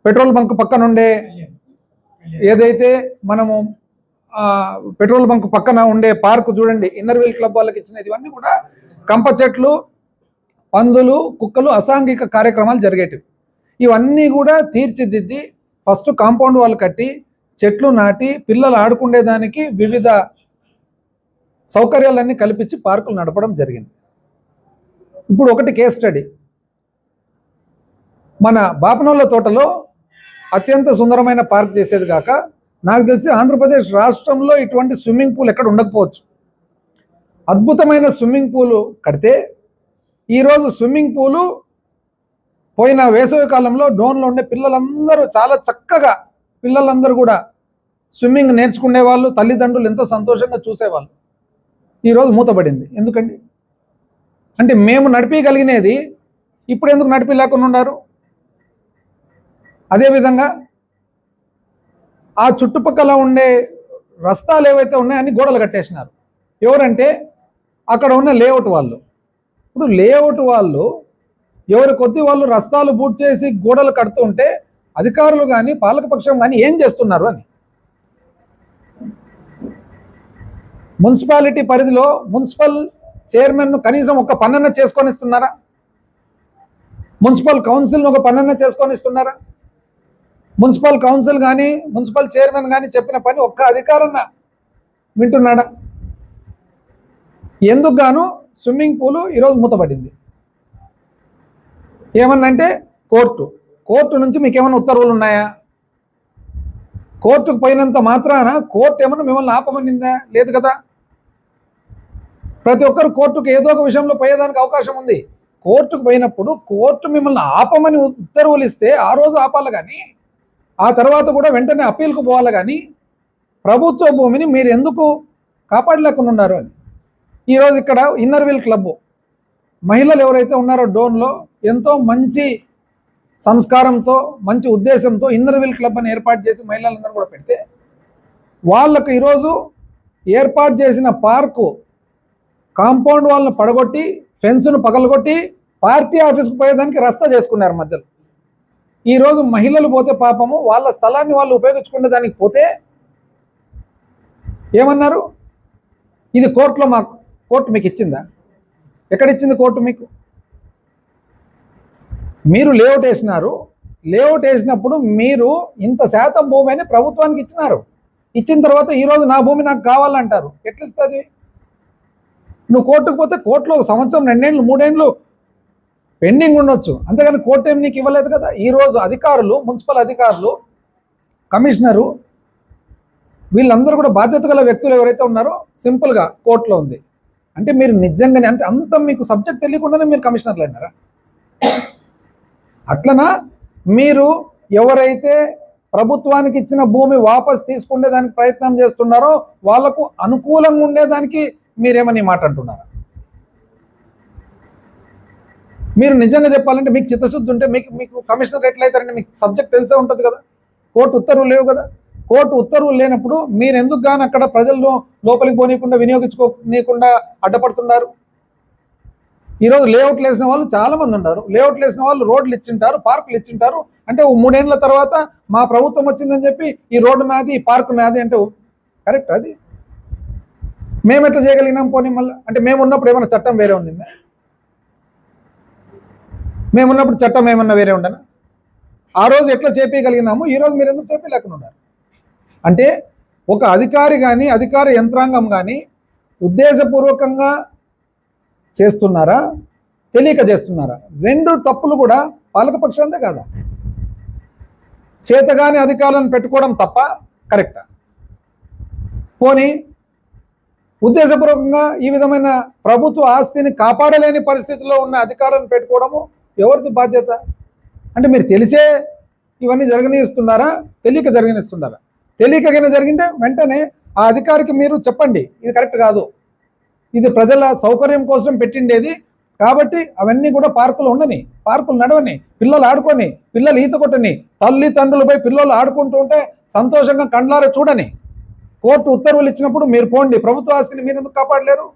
A: పెట్రోల్ బంక్ పక్కన ఉండే ఏదైతే మనము పెట్రోల్ బంక్ పక్కన ఉండే పార్క్ చూడండి, ఇన్నర్ వీల్ క్లబ్ వాళ్ళకి ఇచ్చినది. ఇవన్నీ కూడా కంప చెట్లు, పందులు, కుక్కలు అసాంఘిక కార్యక్రమాలు జరిగేటివి. ఇవన్నీ కూడా తీర్చిదిద్ది ఫస్ట్ కాంపౌండ్ వాళ్ళు కట్టి, చెట్లు నాటి, పిల్లలు ఆడుకునేదానికి వివిధ సౌకర్యాలన్నీ కల్పించి పార్కులు నడపడం జరిగింది. ఇప్పుడు ఒకటి కేస్ స్టడీ, మన బాపనోళ్ళ తోటలో అత్యంత సుందరమైన పార్క్ చేసేది కాక, నాకు తెలిసి ఆంధ్రప్రదేశ్ రాష్ట్రంలో ఇటువంటి స్విమ్మింగ్ పూల్ ఎక్కడ ఉండకపోవచ్చు. అద్భుతమైన స్విమ్మింగ్ పూలు కడితే ఈరోజు స్విమ్మింగ్ పూలు పోయిన వేసవి కాలంలో డోన్లో ఉండే పిల్లలందరూ చాలా చక్కగా, పిల్లలందరూ కూడా స్విమ్మింగ్ నేర్చుకునే వాళ్ళు, తల్లిదండ్రులు ఎంతో సంతోషంగా చూసేవాళ్ళు. ఈరోజు మూతపడింది. ఎందుకండి? అంటే మేము నడిపించగలిగినది ఇప్పుడు ఎందుకు నడిపించలేకుండా ఉన్నారు? అదేవిధంగా ఆ చుట్టుపక్కల ఉండే రస్తాలు ఏవైతే ఉన్నాయో అన్ని గోడలు కట్టేసినారు. ఎవరంటే అక్కడ ఉన్న లేఅవుట్ వాళ్ళు. ఇప్పుడు లేఅవుట్ వాళ్ళు ఎవరి కొద్ది వాళ్ళు రస్తాలు బూట్ చేసి గోడలు కడుతూ ఉంటే అధికారులు కానీ పాలకపక్షం కానీ ఏం చేస్తున్నారు అని. మున్సిపాలిటీ పరిధిలో మున్సిపల్ చైర్మన్ను కనీసం ఒక పన్నన్న చేసుకొని ఇస్తున్నారా? మున్సిపల్ కౌన్సిల్ను ఒక పన్నన్న చేసుకొని ఇస్తున్నారా? మున్సిపల్ కౌన్సిల్ కానీ మున్సిపల్ చైర్మన్ కానీ చెప్పిన పని ఒక్క అధికారన్న వింటున్నాడా? ఎందుకు గాను స్విమ్మింగ్ పూలు ఈరోజు మూతపడింది. ఏమన్నంటే కోర్టు నుంచి మీకు ఏమైనా ఉత్తర్వులు ఉన్నాయా? కోర్టుకు పోయినంత మాత్రాన కోర్టు ఏమన్నా మిమ్మల్ని ఆపమనిందా? లేదు కదా. ప్రతి ఒక్కరు కోర్టుకు ఏదో ఒక విషయంలో పోయేదానికి అవకాశం ఉంది. కోర్టుకు పోయినప్పుడు కోర్టు మిమ్మల్ని ఆపమని ఉత్తర్వులు ఇస్తే ఆ రోజు ఆపాలి, కానీ ఆ తర్వాత కూడా వెంటనే అప్పీల్కు పోవాలి. కానీ ప్రభుత్వ భూమిని మీరు ఎందుకు కాపాడలేకుండా ఉన్నారు అని. ఈరోజు ఇక్కడ ఇన్నర్వీల్ క్లబ్ మహిళలు ఎవరైతే ఉన్నారో డోన్లో ఎంతో మంచి సంస్కారంతో మంచి ఉద్దేశంతో ఇన్నర్వీల్ క్లబ్ అని ఏర్పాటు చేసి మహిళలందరూ కూడా పెడితే వాళ్ళకు ఈరోజు ఏర్పాటు చేసిన పార్కు కాంపౌండ్ వాళ్ళని పడగొట్టి ఫెన్స్ను పగలగొట్టి పార్టీ ఆఫీస్కు పోయేదానికి రస్తా చేసుకున్నారు మధ్యలో. ఈరోజు మహిళలు పోతే పాపము వాళ్ళ స్థలాన్ని వాళ్ళు ఉపయోగించుకునే దానికి పోతే ఏమన్నారు? ఇది కోర్టు మీకు ఇచ్చిందా? ఎక్కడిచ్చింది కోర్టు మీకు? మీరు లేఅవుట్ వేసినారు. లేఅవుట్ వేసినప్పుడు మీరు ఇంత శాతం భూమి అని ప్రభుత్వానికి ఇచ్చినారు. ఇచ్చిన తర్వాత ఈరోజు నా భూమి నాకు కావాలంటారు. ఎట్లా ఇస్తుంది? నువ్వు కోర్టుకు పోతే కోర్టులో 1 సంవత్సరం 2 ఏళ్ళు 3 ఏళ్ళు పెండింగ్ ఉండొచ్చు, అంతేగాని కోర్టు ఏమి నీకు ఇవ్వలేదు కదా. ఈరోజు అధికారులు, మున్సిపల్ అధికారులు, కమిషనరు వీళ్ళందరూ కూడా బాధ్యత గల వ్యక్తులు ఎవరైతే ఉన్నారో సింపుల్గా కోర్టులో ఉంది అంటే మీరు నిజంగానే అంటే అంత మీకు సబ్జెక్ట్ తెలియకుండానే మీరు కమిషనర్లు అయినారా? అట్లనా మీరు ఎవరైతే ప్రభుత్వానికి ఇచ్చిన భూమి వాపస్ తీసుకునే దానికి ప్రయత్నం చేస్తున్నారో వాళ్లకు అనుకూలంగా ఉండేదానికి మీరేమని మాట అంటున్నారా? మీరు నిజంగా చెప్పాలంటే మీకు చిత్తశుద్ధి ఉంటే మీకు కమిషనర్ ఎట్లయితారంటే మీకు సబ్జెక్ట్ తెలిసే ఉంటుంది కదా. కోర్టు ఉత్తర్వులు లేవు కదా. కోర్టు ఉత్తర్వులు లేనప్పుడు మీరు ఎందుకు కానీ అక్కడ ప్రజలను లోపలికి పోనీయకుండా వినియోగించుకోనీయకుండా అడ్డపడుతున్నారు? ఈరోజు లేఅవుట్లు వేసిన వాళ్ళు చాలామంది ఉన్నారు. లేఅవుట్లు వేసిన వాళ్ళు రోడ్లు ఇచ్చింటారు, పార్కులు ఇచ్చింటారు. అంటే 3 ఏళ్ల తర్వాత మా ప్రభుత్వం వచ్చిందని చెప్పి ఈ రోడ్డు నాది, ఈ పార్కు నాది అంటే కరెక్ట్? అది మేము ఎట్లా చేయగలిగినాం? పోనీ మళ్ళీ అంటే మేము ఉన్నప్పుడు ఏమైనా చట్టం వేరే ఉండిందా? మేమున్నప్పుడు చట్టం ఏమన్నా వేరే ఉండనా? ఆ రోజు ఎట్లా చేపీయగలిగినాము, ఈరోజు మీరు ఎందుకు చేపీయలేకుండా ఉన్నారు? అంటే ఒక అధికారి కానీ అధికార యంత్రాంగం కానీ ఉద్దేశపూర్వకంగా చేస్తున్నారా, తెలియక చేస్తున్నారా? 2 తప్పులు కూడా పాలకపక్షందే కాదా? చేతగాని అధికారులను పెట్టుకోవడం తప్ప కరెక్టా? పోనీ ఉద్దేశపూర్వకంగా ఈ విధమైన ప్రభుత్వ ఆస్తిని కాపాడలేని పరిస్థితిలో ఉన్న అధికారులను పెట్టుకోవడము ఎవరిది బాధ్యత? అంటే మీరు తెలిసే ఇవన్నీ జరగనిస్తున్నారా, తెలియక జరగనిస్తున్నారా? తెలియకగానే జరిగింటే వెంటనే ఆ అధికారికి మీరు చెప్పండి, ఇది కరెక్ట్ కాదు, ఇది ప్రజల సౌకర్యం కోసం పెట్టిండేది కాబట్టి అవన్నీ కూడా పార్కులు ఉండని, పార్కులు నడవని, పిల్లలు ఆడుకొని, పిల్లలు ఈత కొట్టని, తల్లిదండ్రులపై పిల్లలు ఆడుకుంటూ ఉంటే సంతోషంగా కండ్లారా చూడని. కోర్టు ఉత్తర్వులు ఇచ్చినప్పుడు మీరు పోండి, ప్రభుత్వ ఆస్తిని మీరు ఎందుకు కాపాడలేరు?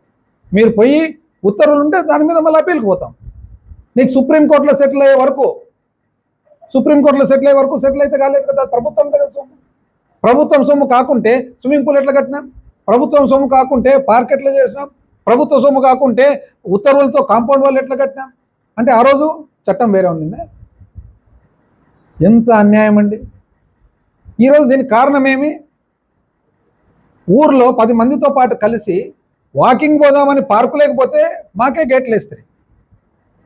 A: మీరు పోయి ఉత్తర్వులు ఉంటే దాని మీద మళ్ళీ అప్పీల్కి పోతాం. నీకు సుప్రీంకోర్టులో సెటిల్ అయ్యే వరకు సెటిల్ అయితే కాలేదు కదా. ప్రభుత్వం కదా సొమ్ము. ప్రభుత్వం సొమ్ము కాకుంటే స్విమ్మింగ్ పూల్ ఎట్లా కట్టినాం? ప్రభుత్వం సొమ్ము కాకుంటే పార్క్ ఎట్లా చేసినాం? ప్రభుత్వ సొమ్ము కాకుంటే ఉత్తర్వులతో కాంపౌండ్ వాళ్ళు ఎట్లా కట్టినాం? అంటే ఆ రోజు చట్టం వేరే ఉండిందా? ఎంత అన్యాయం అండి. ఈరోజు దీనికి కారణమేమి? ఊర్లో 10 మందితో పాటు కలిసి వాకింగ్ పోదామని పార్కు లేకపోతే మాకే గేట్లు వేస్తారు.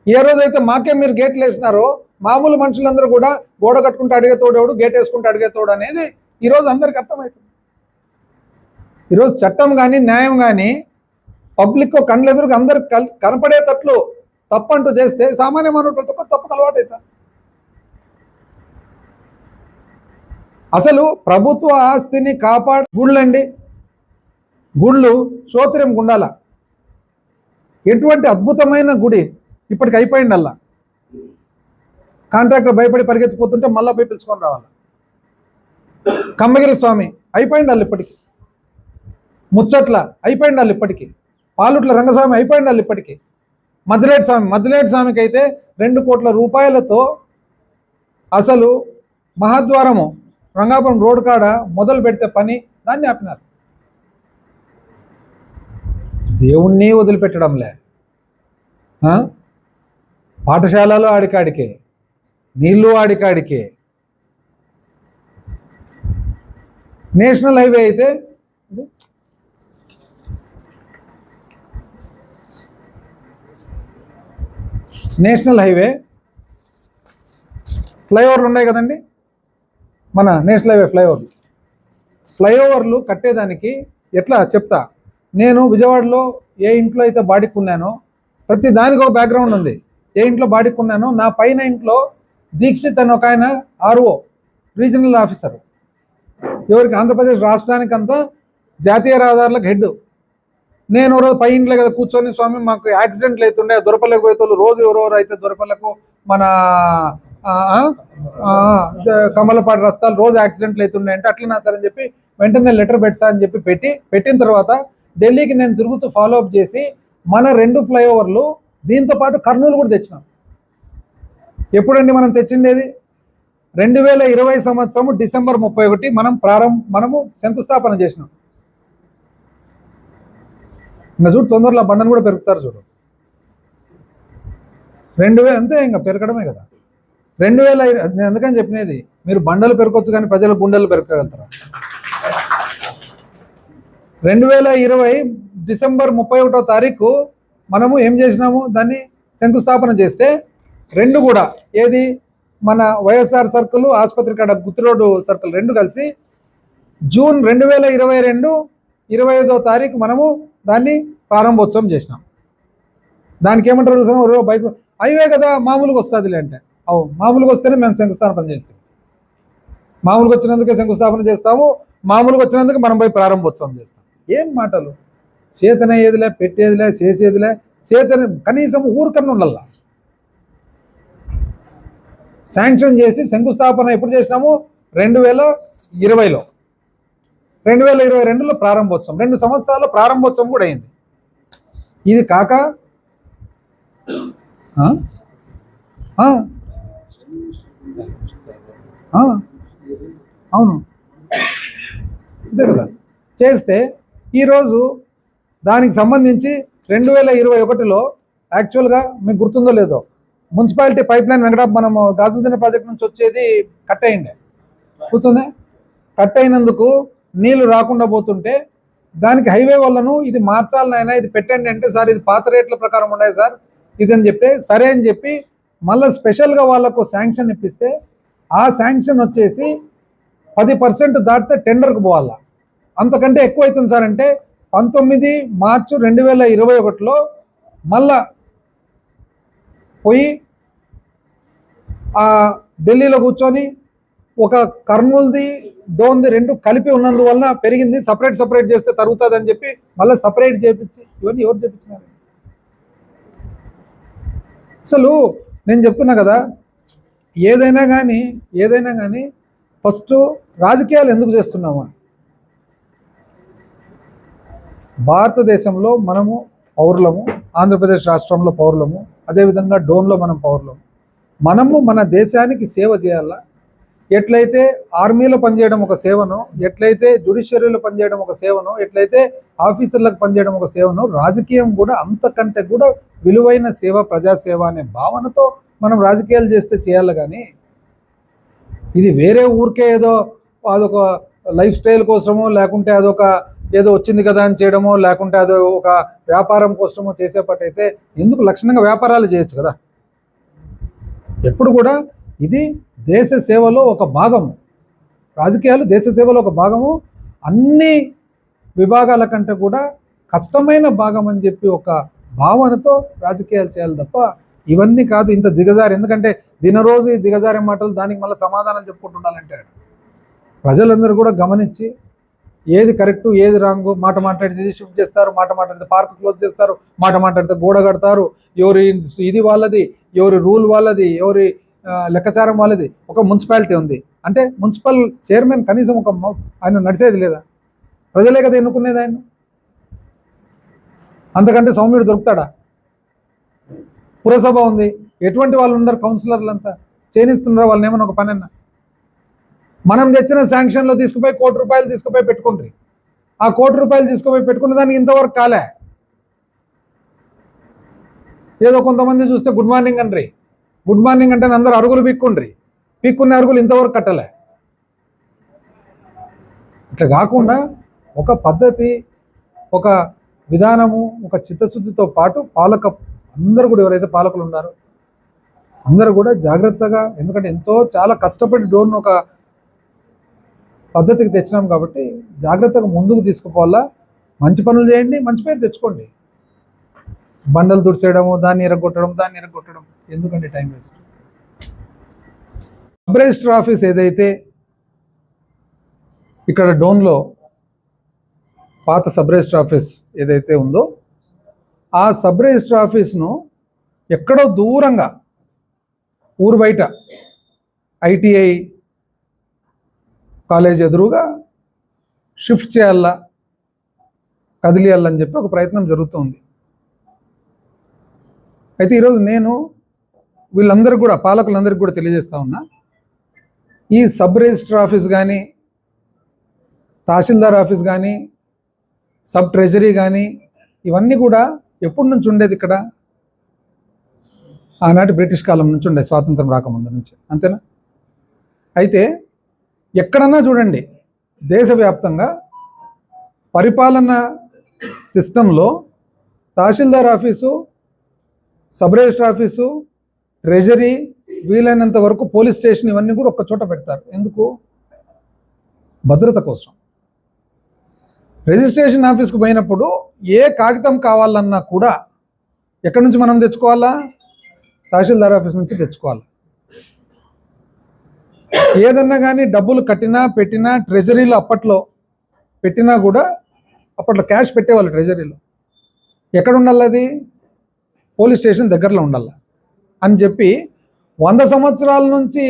A: ఏ రోజైతే మాకే మీరు గేట్లు వేసినారో మామూలు మనుషులందరూ కూడా గోడ కట్టుకుంటూ అడిగేతోడేవాడు, గేట్ వేసుకుంటూ అడిగేతోడు అనేది ఈరోజు అందరికి అర్థమవుతుంది. ఈరోజు చట్టం కానీ న్యాయం కానీ పబ్లిక్ కళ్ళ ఎదురుగా అందరికి కనపడేటట్లు తప్పంటూ చేస్తే సామాన్య మానవుడు ప్రతి ఒక్కరు తప్పుకు అలవాటు అవుతారు. అసలు ప్రభుత్వ ఆస్తిని గుళ్ళండి, గుళ్ళు శోత్రియం గుండాల. ఎటువంటి అద్భుతమైన గుడి ఇప్పటికి అయిపోయింది. అలా కాంట్రాక్టర్ భయపడి పరిగెత్తిపోతుంటే మళ్ళీ పోయి పిలుచుకొని రావాలి. కమ్మగిరి స్వామి అయిపోయింది వాళ్ళు ఇప్పటికి. ముచ్చట్ల అయిపోయింది వాళ్ళు ఇప్పటికి. పాలుట్ల రంగస్వామి అయిపోయింది వాళ్ళు ఇప్పటికి. మద్దిలేటి స్వామికి అయితే 2 కోట్ల రూపాయలతో అసలు మహాద్వారము రంగాపురం రోడ్ కాడ మొదలు పెడితే పని దాన్ని ఆపినారు. దేవుణ్ణి వదిలిపెట్టడంలే. పాఠశాలలో ఆడికాడికే, నీళ్ళు ఆడికాడికే. నేషనల్ హైవే అయితే నేషనల్ హైవే ఫ్లైఓవర్లు ఉన్నాయి కదండి, మన నేషనల్ హైవే ఫ్లైఓవర్లు కట్టేదానికి ఎట్లా చెప్తా. నేను విజయవాడలో ఏ ఇంట్లో అయితే బాడిక్కున్నానో ప్రతి దానికి ఒక బ్యాక్గ్రౌండ్ ఉంది. ఏ ఇంట్లో బాడిక్కున్నానో నా పైన ఇంట్లో దీక్షిత్ అని ఒక ఆయన ఆర్ఓ రీజనల్ ఆఫీసర్, ఎవరికి ఆంధ్రప్రదేశ్ రాష్ట్రానికంతా జాతీయ రహదారులకు హెడ్. నేను రోజు పై ఇంట్లో కదా కూర్చొని, స్వామి మాకు యాక్సిడెంట్లు అవుతుండే, దొరపల్లకు పోయేతోళ్ళు రోజు ఎవరెవరు అయితే దొరపల్లకు మన కమలపాడు రస్తాలు రోజు యాక్సిడెంట్లు అవుతుండే అంటే అట్లా నాస్తారని చెప్పి వెంటనే లెటర్ పెట్టా అని చెప్పి పెట్టిన తర్వాత ఢిల్లీకి నేను తిరుగుతూ ఫాలోఅప్ చేసి మన 2 ఫ్లైఓవర్లు దీంతో పాటు కర్నూలు కూడా తెచ్చినాం. ఎప్పుడండి మనం తెచ్చిండేది? 2020 సంవత్సరం డిసెంబర్ 31 మనము శంకుస్థాపన చేసినాం. ఇంకా చూడు, తొందరలో బండను కూడా పెరుగుతారు చూడు. 2000 అంతే, ఇంకా పెరగడమే కదా. 2000 నేను అందుకని చెప్పినది, మీరు బండలు పెరగొచ్చు కానీ ప్రజల గుండెలు పెరగలుగుతారా? 2020 డిసెంబర్ 31వ తారీఖు మనము ఏం చేసినాము, దాన్ని శంకుస్థాపన చేస్తే 2 కూడా ఏది మన వైఎస్ఆర్ సర్కిల్, ఆసుపత్రి కాడ గుత్తి రోడ్డు సర్కిల్ 2 కలిసి జూన్ 2022 25వ తారీఖు మనము దాన్ని ప్రారంభోత్సవం చేసినాం. దానికి ఏమంటారు తెలుసా, బైక్ హైవే కదా మామూలుగా వస్తుందిలే అంటే, మామూలుగా వస్తేనే మేము శంకుస్థాపన చేస్తాం. మామూలుగా వచ్చినందుకే శంకుస్థాపన చేస్తాము, మామూలుగా వచ్చినందుకు మనం పోయి ప్రారంభోత్సవం చేస్తాం. ఏం మాటలు! చేతనయ్యేదిలే, పెట్టేదిలే, చేసేదిలే. చేతన కనీసం ఊరికన్నా ఉండాల. శాంక్షన్ చేసి శంకుస్థాపన ఎప్పుడు చేసినాము? 2020లో, 2022లో ప్రారంభోత్సవం. 2 సంవత్సరాలు ప్రారంభోత్సవం కూడా అయింది. ఇది కాక అవును, ఇదే కదా చేస్తే ఈరోజు దానికి సంబంధించి 2021లో యాక్చువల్గా మీకు గుర్తుందో లేదో, మున్సిపాలిటీ పైప్ లైన్ మనము గాజుల ప్రాజెక్ట్ నుంచి వచ్చేది కట్ అయ్యిండే, గుర్తుందే? కట్ అయినందుకు నీళ్లు రాకుండా పోతుంటే దానికి హైవే వాళ్ళను ఇది మార్చాలి నాయన, ఇది పెట్టండి అంటే, సార్ ఇది పాత రేట్ల ప్రకారం ఉన్నాయి సార్ ఇది అని చెప్తే సరే అని చెప్పి మళ్ళీ స్పెషల్గా వాళ్ళకు శాంక్షన్ ఇప్పిస్తే ఆ శాంక్షన్ వచ్చేసి 10% దాటితే టెండర్కి పోవాలా. అంతకంటే ఎక్కువ అవుతుంది సార్ అంటే 19 మార్చి 2021లో మళ్ళా పోయి ఢిల్లీలో కూర్చొని ఒక కర్నూలుది డోన్ది 2 కలిపి ఉన్నందువల్ల పెరిగింది, సపరేట్ చేస్తే తరుగుతుంది అని చెప్పి మళ్ళీ సపరేట్ చేపించి, ఇవన్నీ ఎవరు చేపించినారు? అసలు నేను చెప్తున్నా కదా, ఏదైనా కానీ ఫస్ట్ రాజకీయాలు ఎందుకు చేస్తున్నాము? భారతదేశంలో మనము పౌరులము, ఆంధ్రప్రదేశ్ రాష్ట్రంలో పౌరులము, అదేవిధంగా డోన్లో మనం పౌరులము. మనము మన దేశానికి సేవ చేయాలా. ఎట్లయితే ఆర్మీలో పనిచేయడం ఒక సేవనో, ఎట్లయితే జ్యుడిషియరీలో పనిచేయడం ఒక సేవనో, ఎట్లయితే ఆఫీసర్లకు పనిచేయడం ఒక సేవనో, రాజకీయం కూడా అంతకంటే కూడా విలువైన సేవ, ప్రజాసేవ అనే భావనతో మనం రాజకీయాలు చేస్తే చేయాలి. కానీ ఇది వేరే ఊరికే ఏదో అదొక లైఫ్ స్టైల్ కోసమో, లేకుంటే అదొక ఏదో వచ్చింది కదా అని చేయడమో, లేకుంటే అది ఒక వ్యాపారం కోసమో చేసేపట్టయితే ఎందుకు? లక్షణంగా వ్యాపారాలు చేయొచ్చు కదా. ఎప్పుడు కూడా ఇది దేశ సేవలో ఒక భాగము, రాజకీయాలు దేశ సేవలో ఒక భాగము, అన్ని విభాగాల కంటే కూడా కష్టమైన భాగం అని చెప్పి ఒక భావనతో రాజకీయాలు చేయాలి తప్ప ఇవన్నీ కాదు ఇంత దిగజారి. ఎందుకంటే దినరోజు ఈ దిగజారే మాటలు, దానికి మళ్ళీ సమాధానం చెప్పుకుంటుండాలంటే ప్రజలందరూ కూడా గమనించి ఏది కరెక్టు ఏది రాంగు, మాట మాట్లాడితే ఇది షిఫ్ట్ చేస్తారు, మాట మాట్లాడితే పార్క్ క్లోజ్ చేస్తారు, మాట మాట్లాడితే గోడ కడతారు, ఎవరి ఇది వాళ్ళది, ఎవరి రూల్ వాళ్ళది, ఎవరి లెక్కచారం వాళ్ళది. ఒక మున్సిపాలిటీ ఉంది అంటే మున్సిపల్ చైర్మన్ కనీసం ఆయన నడిచేది లేదా? ప్రజలే కదా ఎన్నుకునేది ఆయన. అంతకంటే సౌమ్యుడు దొరుకుతాడా? పురసభ ఉంది, ఎటువంటి వాళ్ళు ఉన్నారు? కౌన్సిలర్లు అంతా చేనిస్తున్నారు వాళ్ళని ఏమన్నా ఒక పని అన్నా. మనం తెచ్చిన శాంక్షన్లో తీసుకుపోయి ₹1,00,00,000 తీసుకుపోయి పెట్టుకుంటారు. ఆ ₹1,00,00,000 తీసుకుపోయి పెట్టుకున్న దానికి ఇంతవరకు కాలే. ఏదో కొంతమంది చూస్తే గుడ్ మార్నింగ్ అండ్రి, గుడ్ మార్నింగ్ అంటే అందరూ అరుగులు పీక్కున్న అరుగులు ఇంతవరకు కట్టలే. ఇట్లా కాకుండా ఒక పద్ధతి, ఒక విధానము, ఒక చిత్తశుద్ధితో పాటు అందరూ కూడా ఎవరైతే పాలకులు ఉన్నారో అందరూ కూడా జాగ్రత్తగా, ఎందుకంటే చాలా కష్టపడి డోర్ను ఒక పద్ధతికి తెచ్చినాం కాబట్టి జాగ్రత్తగా ముందుకు తీసుకుపోవాలా. మంచి పనులు చేయండి, మంచి పేరు తెచ్చుకోండి. బండలు తుడిచేయడము, దాన్ని ఎరగొట్టడం ఎందుకంటే time waste. Sub register office ఏదైతే ఇక్కడ డోన్లో పాత సబ్ రిజిస్టర్ ఆఫీస్ ఏదైతే ఉందో ఆ సబ్ రిజిస్టర్ ఆఫీస్ను ఎక్కడో దూరంగా ఊరు బయట ITI కాలేజ్ ఎదురుగా షిఫ్ట్ చేయాలా, కదిలియాలని చెప్పి ఒక ప్రయత్నం జరుగుతుంది. అయితే ఈరోజు నేను వీళ్ళందరికీ కూడా, పాలకులందరికీ కూడా తెలియజేస్తా ఉన్నా, ఈ సబ్ రిజిస్టర్ ఆఫీస్ కానీ, తహసీల్దార్ ఆఫీస్ కానీ, సబ్ ట్రెజరీ కానీ ఇవన్నీ కూడా ఎప్పటి నుంచి ఉండేది ఇక్కడ? ఆనాటి బ్రిటిష్ కాలం నుంచి ఉండేది, స్వాతంత్రం రాకముందు నుంచి, అంతేనా? అయితే ఎక్కడన్నా చూడండి, దేశవ్యాప్తంగా పరిపాలన సిస్టంలో tahsildar office, sub registrar office, treasury, వీలైనంత వరకు పోలీస్ స్టేషన్ ఇవన్నీ కూడా ఒక్క చోట పెడతారు. ఎందుకు? భద్రత కోసం. రిజిస్ట్రేషన్ ఆఫీస్కి పోయినప్పుడు ఏ కాగితం కావాలన్నా కూడా ఎక్కడి నుంచి మనం తెచ్చుకోవాలా? తహసీల్దార్ ఆఫీస్ నుంచి తెచ్చుకోవాలి. ఏదన్నా కానీ డబ్బులు కట్టినా పెట్టినా ట్రెజరీలో అప్పట్లో పెట్టినా కూడా, అప్పట్లో క్యాష్ పెట్టేవాళ్ళు ట్రెజరీలో. ఎక్కడ ఉండాలి? అది పోలీస్ స్టేషన్ దగ్గరలో ఉండాలి అని చెప్పి 100 సంవత్సరాల నుంచి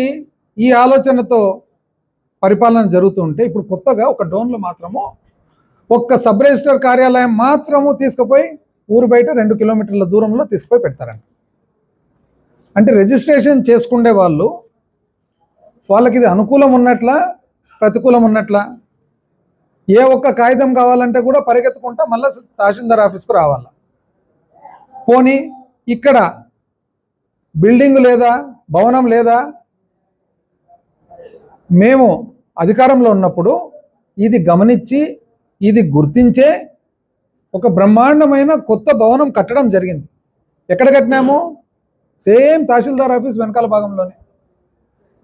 A: ఈ ఆలోచనతో పరిపాలన జరుగుతుంటే, ఇప్పుడు కొత్తగా ఒక డోన్లో మాత్రము ఒక్క సబ్ రిజిస్టర్ కార్యాలయం మాత్రము తీసుకుపోయి ఊరు బయట 2 కిలోమీటర్ల దూరంలో తీసుకుపోయి పెడతారండి. అంటే రిజిస్ట్రేషన్ చేసుకునే వాళ్ళకి ఇది అనుకూలం ఉన్నట్లా, ప్రతికూలం ఉన్నట్లా? ఏ ఒక్క కాగితం కావాలంటే కూడా పరిగెత్తుకుంటా మళ్ళీ తహసీల్దార్ ఆఫీస్కు రావాలా. పోనీ ఇక్కడ బిల్డింగ్ లేదా, భవనం లేదా? మేము అధికారంలో ఉన్నప్పుడు ఇది గమనించి, ఇది గుర్తించే ఒక బ్రహ్మాండమైన కొత్త భవనం కట్టడం జరిగింది. ఎక్కడ కట్టినాము? సేమ్ తహసీల్దార్ ఆఫీస్ వెనకాల భాగంలోనే.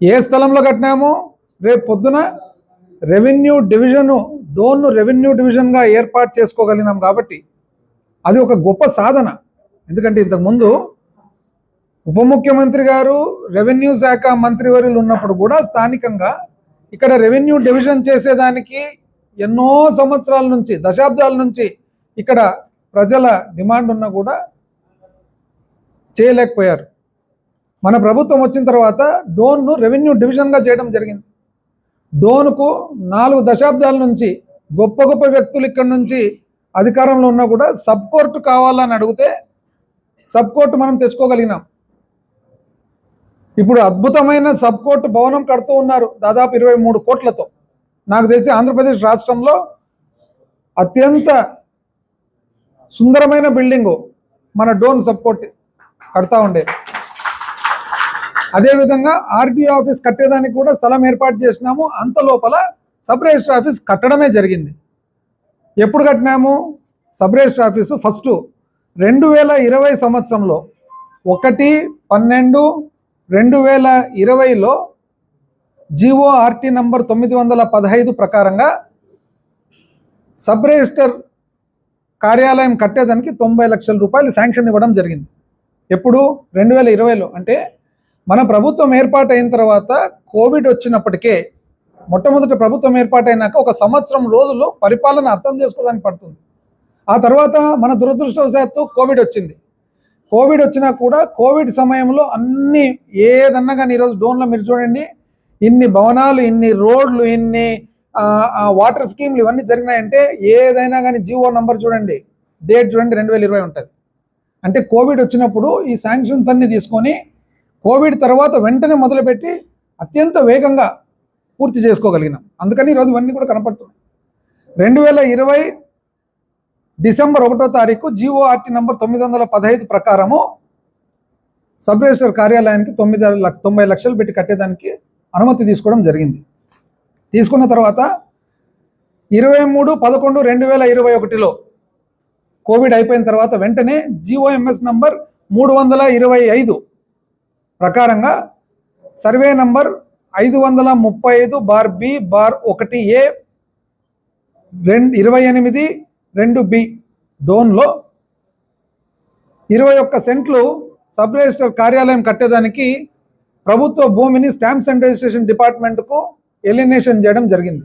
A: ఏ స్థలంలో కట్టినామో రేపు పొద్దున రెవెన్యూ డివిజను, డోన్ను రెవెన్యూ డివిజన్గా ఏర్పాటు చేసుకోగలిగినాం కాబట్టి అది ఒక గొప్ప సాధన. ఎందుకంటే ఇంతకుముందు ఉప ముఖ్యమంత్రి గారు, రెవెన్యూ శాఖ మంత్రివర్యులు ఉన్నప్పుడు కూడా స్థానికంగా ఇక్కడ రెవెన్యూ డివిజన్ చేసేదానికి ఎన్నో సంవత్సరాల నుంచి, దశాబ్దాల నుంచి ఇక్కడ ప్రజల డిమాండ్ ఉన్నా కూడా చేయలేకపోయారు. మన ప్రభుత్వం వచ్చిన తర్వాత డోన్ను రెవెన్యూ డివిజన్గా చేయడం జరిగింది. డోన్కు 4 దశాబ్దాల నుంచి గొప్ప గొప్ప వ్యక్తులు ఇక్కడ నుంచి అధికారంలో ఉన్నా కూడా సబ్ కోర్టు కావాలని అడిగితే సబ్ కోర్టు మనం తెచ్చుకోగలిగినాం. ఇప్పుడు అద్భుతమైన సబ్ కోర్టు భవనం కడుతూ ఉన్నారు దాదాపు 23 కోట్లతో. నాకు తెలిసి ఆంధ్రప్రదేశ్ రాష్ట్రంలో అత్యంత సుందరమైన బిల్డింగు మన డోన్ సబ్ కోర్టు కడతా ఉండే. అదేవిధంగా RDO ఆఫీస్ కట్టేదానికి కూడా స్థలం ఏర్పాటు చేసినాము. అంత లోపల సబ్ రిజిస్టర్ ఆఫీస్ కట్టడమే జరిగింది. ఎప్పుడు కట్టినాము? సబ్ రిజిస్టర్ ఆఫీసు ఫస్ట్ 2020 సంవత్సరంలో 1/12/2020లో GORT నంబర్ 915 ప్రకారంగా సబ్ రిజిస్టర్ కార్యాలయం కట్టేదానికి 90 లక్షల రూపాయలు శాంక్షన్ ఇవ్వడం జరిగింది. ఎప్పుడు? 2020లో. అంటే మన ప్రభుత్వం ఏర్పాటైన తర్వాత కోవిడ్ వచ్చినప్పటికే మొట్టమొదటి ప్రభుత్వం ఏర్పాటైనాక ఒక సంవత్సరం రోజుల్లో పరిపాలన అర్థం చేసుకోవడానికి పడుతుంది. ఆ తర్వాత మన దురదృష్టవశాత్తు కోవిడ్ వచ్చింది. కోవిడ్ వచ్చినా కూడా కోవిడ్ సమయంలో అన్ని ఏదన్నా కానీ ఈరోజు డోన్లో మీరు చూడండి, ఇన్ని భవనాలు, ఇన్ని రోడ్లు, ఇన్ని వాటర్ స్కీమ్లు ఇవన్నీ జరిగినాయంటే ఏదైనా కానీ జీవో నంబర్ చూడండి, డేట్ చూడండి 2020 ఉంటుంది. అంటే కోవిడ్ వచ్చినప్పుడు ఈ శాంక్షన్స్ అన్ని తీసుకొని కోవిడ్ తర్వాత వెంటనే మొదలుపెట్టి అత్యంత వేగంగా పూర్తి చేసుకోగలిగినాం. అందుకని ఈరోజు ఇవన్నీ కూడా కనపడుతున్నాయి. 2020 డిసెంబర్ 1వ తారీఖు జీఓఆర్టీ నంబర్ 915 ప్రకారము సబ్ రిజిస్టర్ కార్యాలయానికి 90 లక్షలు పెట్టి కట్టేదానికి అనుమతి తీసుకోవడం జరిగింది. తీసుకున్న తర్వాత 23/11/2021లో కోవిడ్ అయిపోయిన తర్వాత వెంటనే జీఓఎంఎస్ నంబర్ 325 ప్రకారంగా సర్వే నంబర్ 535/B/1A 28(2B) డోన్లో 21 సెంట్లు సబ్ రిజిస్టర్ కార్యాలయం కట్టేదానికి ప్రభుత్వ భూమిని స్టాంప్స్ అండ్ రిజిస్ట్రేషన్ డిపార్ట్మెంట్కు ఎలినేషన్ చేయడం జరిగింది.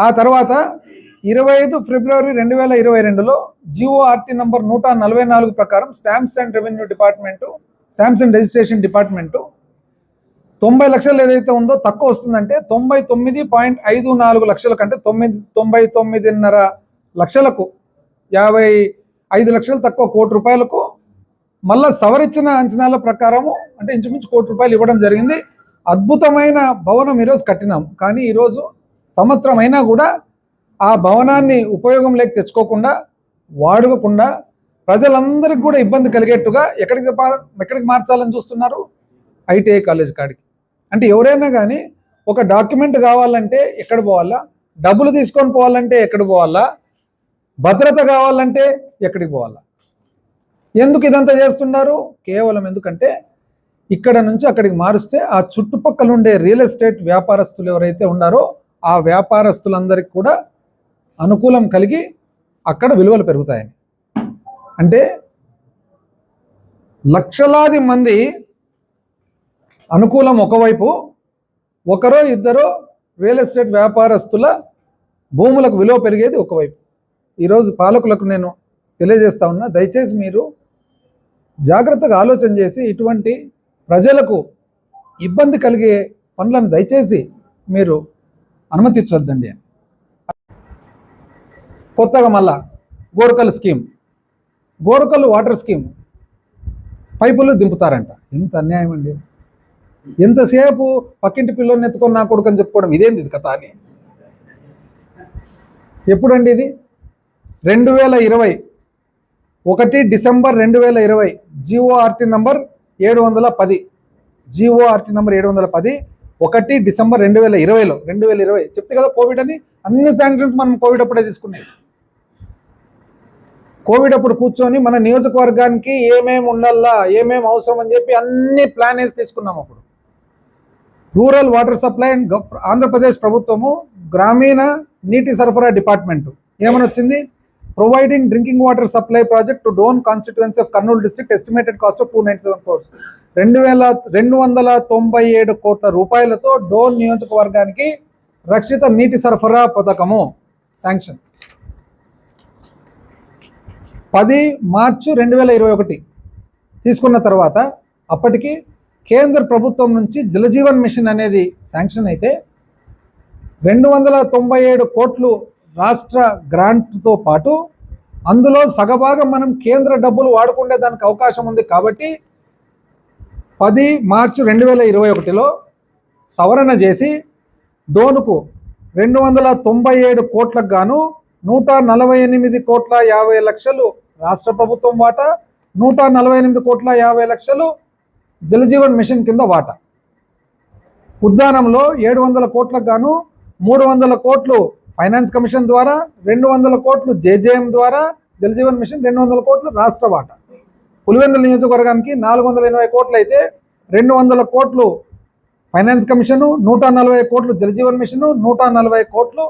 A: ఆ తర్వాత 25 ఫిబ్రవరి 2022లో జీఓఆర్టీ నంబర్ 144 ప్రకారం stamps and revenue department, stamps and registration department 90 లక్షలు ఏదైతే ఉందో తక్కువ వస్తుందంటే 99.54 లక్షల కంటే 99.5 లక్షలకు 55 లక్షలు తక్కువ ₹1 కోటి మళ్ళీ సవరించిన అంచనాల ప్రకారము అంటే ఇంచుమించు ₹1 కోటి ఇవ్వడం జరిగింది. అద్భుతమైన భవనం ఈరోజు కట్టినాం. కానీ ఈరోజు సంవత్సరం అయినా కూడా ఆ భవనాన్ని ఉపయోగంలోకి తెచ్చుకోకుండా, వాడుకోకుండా ప్రజలందరికీ కూడా ఇబ్బంది కలిగేట్టుగా ఎక్కడికి మార్చాలని చూస్తున్నారు? ఐటీఐ కాలేజ్ కాడికి. అంటే ఎవరైనా కానీ ఒక డాక్యుమెంట్ కావాలంటే ఎక్కడ పోవాలా, డబ్బులు తీసుకొని పోవాలంటే ఎక్కడ పోవాలా, భద్రత కావాలంటే ఎక్కడికి పోవాలా? ఎందుకు ఇదంతా చేస్తున్నారు? కేవలం ఎందుకంటే ఇక్కడ నుంచి అక్కడికి మారుస్తే ఆ చుట్టుపక్కల ఉండే రియల్ ఎస్టేట్ వ్యాపారస్తులు ఎవరైతే ఉన్నారో ఆ వ్యాపారస్తులందరికీ కూడా అనుకూలం కలిగి అక్కడ విలువలు పెరుగుతాయని. అంటే లక్షలాది మంది అనుకూలం ఒకవైపు, ఒకరో ఇద్దరో రియల్ ఎస్టేట్ వ్యాపారస్తుల భూములకు విలువ పెరిగేది ఒకవైపు. ఈరోజు పాలకులకు నేను తెలియజేస్తా ఉన్నా, దయచేసి మీరు జాగ్రత్తగా ఆలోచన చేసి ఇటువంటి ప్రజలకు ఇబ్బంది కలిగే పనులను దయచేసి మీరు అనుమతించొద్దండి అని. కొత్తగా మళ్ళా గోరకల్ స్కీమ్, గోరకల్ వాటర్ స్కీమ్ పైపులు దింపుతారంట. ఎంత అన్యాయం అండి! ఎంతసేపు పక్కింటి పిల్లల్ని ఎత్తుకొని నా కొడుకు అని చెప్పుకోవడం, ఇదేంది ఇది కథ అని. ఎప్పుడండి ఇది? 2020 1 December 2020 GORT number 710, GORT number 710 1 December 2020లో 2020 చెప్తే కదా కోవిడ్ అని. అన్ని శాంక్షన్స్ మనం కోవిడ్ అప్పుడే తీసుకున్నాయి. కోవిడ్ అప్పుడు కూర్చొని మన నియోజకవర్గానికి ఏమేమి ఉండాలా, ఏమేమి అవసరం అని చెప్పి అన్ని ప్లాన్ వేసి తీసుకున్నాం. అప్పుడు rural water supply and Andhra Pradesh ప్రభుత్వము గ్రామీణ నీటి సరఫరా డిపార్ట్మెంట్ ఏమని వచ్చింది? Providing drinking water supply project to Dhone constituency of Kurnool district estimated cost of 297 crores, 297 కోట్ల రూపాయలతో డోన్ నియోజకవర్గానికి రక్షిత నీటి సరఫరా పథకము శాంక్షన్. 10 మార్చి 2021 తీసుకున్న తర్వాత అప్పటికి కేంద్ర ప్రభుత్వం నుంచి జలజీవన్ మిషన్ అనేది శాంక్షన్ అయితే 297 కోట్లు రాష్ట్ర గ్రాంట్తో పాటు అందులో సగభాగం మనం కేంద్ర డబ్బులు వాడుకునే దానికి అవకాశం ఉంది. కాబట్టి 10 మార్చి 2021లో సవరణ చేసి డోనుకు 297 కోట్లకు గాను 148,50,00,000 రాష్ట్ర ప్రభుత్వం వాటా, 148,50,00,000 జలజీవన్ మిషన్ కింద వాటా. ఉద్యానంలో 700 కోట్లకు గాను 300 కోట్లు ఫైనాన్స్ కమిషన్ ద్వారా, 200 కోట్లు జేజేఎం ద్వారా, జలజీవన్ మిషన్ 200 కోట్లు రాష్ట్ర వాటా. పులివెందుల నియోజకవర్గానికి 480 కోట్లు అయితే 200 కోట్లు ఫైనాన్స్ కమిషను, 140 కోట్లు జలజీవన్ మిషను, 140 కోట్లు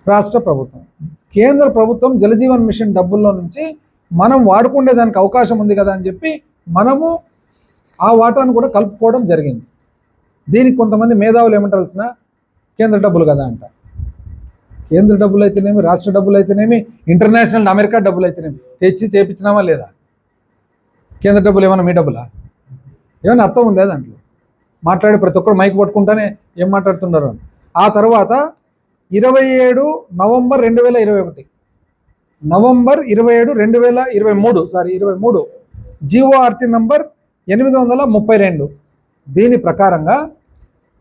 A: రాష్ట్ర ప్రభుత్వం. కేంద్ర ప్రభుత్వం జలజీవన్ మిషన్ డబ్బుల్లో నుంచి మనం వాడుకునే దానికి అవకాశం ఉంది కదా అని చెప్పి మనము ఆ వాటాను కూడా కలుపుకోవడం జరిగింది. దీనికి కొంతమంది మేధావులు ఏమంటారు తెలిసిన, కేంద్ర డబ్బులు కదా అంట. కేంద్ర డబ్బులు అయితేనేమి, రాష్ట్ర డబ్బులు అయితేనేమి, ఇంటర్నేషనల్ అమెరికా డబ్బులు అయితేనేమి తెచ్చి చేపించినామా లేదా? కేంద్ర డబ్బులు ఏమన్నా మీ డబ్బులా? ఏమైనా అర్థం ఉందా దాంట్లో? మాట్లాడి ప్రతి ఒక్కరు మైక్ పట్టుకుంటానే ఏం మాట్లాడుతున్నారు. ఆ తర్వాత 27 నవంబర్ 2021, నవంబర్ 27 2023 జీఓఆర్టీ నంబర్ 832. దీని ప్రకారంగా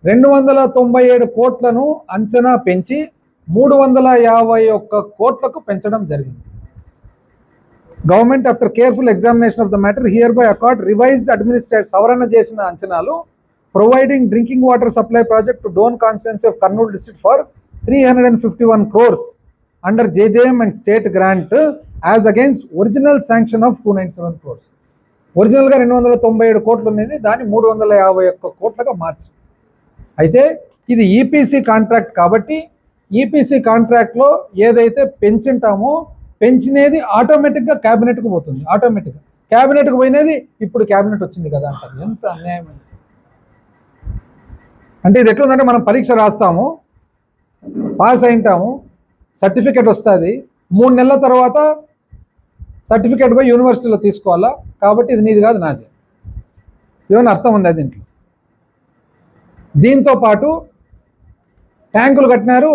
A: 297 కోట్లను అంచనా పెంచి 351 కోట్లకు పెంచడం జరిగింది. Government after careful examination of the matter hereby accord revised administrate సవరణ చేసిన అంచనాలు providing drinking water supply project to Dhone constituency of Kurnool district for 351 crores under JJM and state grant as against original sanction of 297 crores. ఒరిజినల్గా 297 కోట్లు ఉన్నది, దాన్ని 351 కోట్లుగా మార్చి. అయితే ఇది ఈపీసీ కాంట్రాక్ట్ కాబట్టి ఈపీసీ కాంట్రాక్ట్లో ఏదైతే పెంచుంటామో పెంచినది ఆటోమేటిక్గా క్యాబినెట్కి పోతుంది. ఆటోమేటిక్గా క్యాబినెట్కి పోయినది ఇప్పుడు క్యాబినెట్ వచ్చింది కదా అంటారు. ఎంత అన్యాయం అంటే ఇది ఎట్లుందంటే, మనం పరీక్ష రాస్తాము, పాస్ అయింటాము, సర్టిఫికెట్ వస్తుంది, 3 నెలల తర్వాత సర్టిఫికేట్ పోయి యూనివర్సిటీలో తీసుకోవాలా, కాబట్టి ఇది నీది కాదు నాది. ఏమైనా అర్థం ఉంది దీంట్లో? దీంతో పాటు ట్యాంకులు కట్టినారు,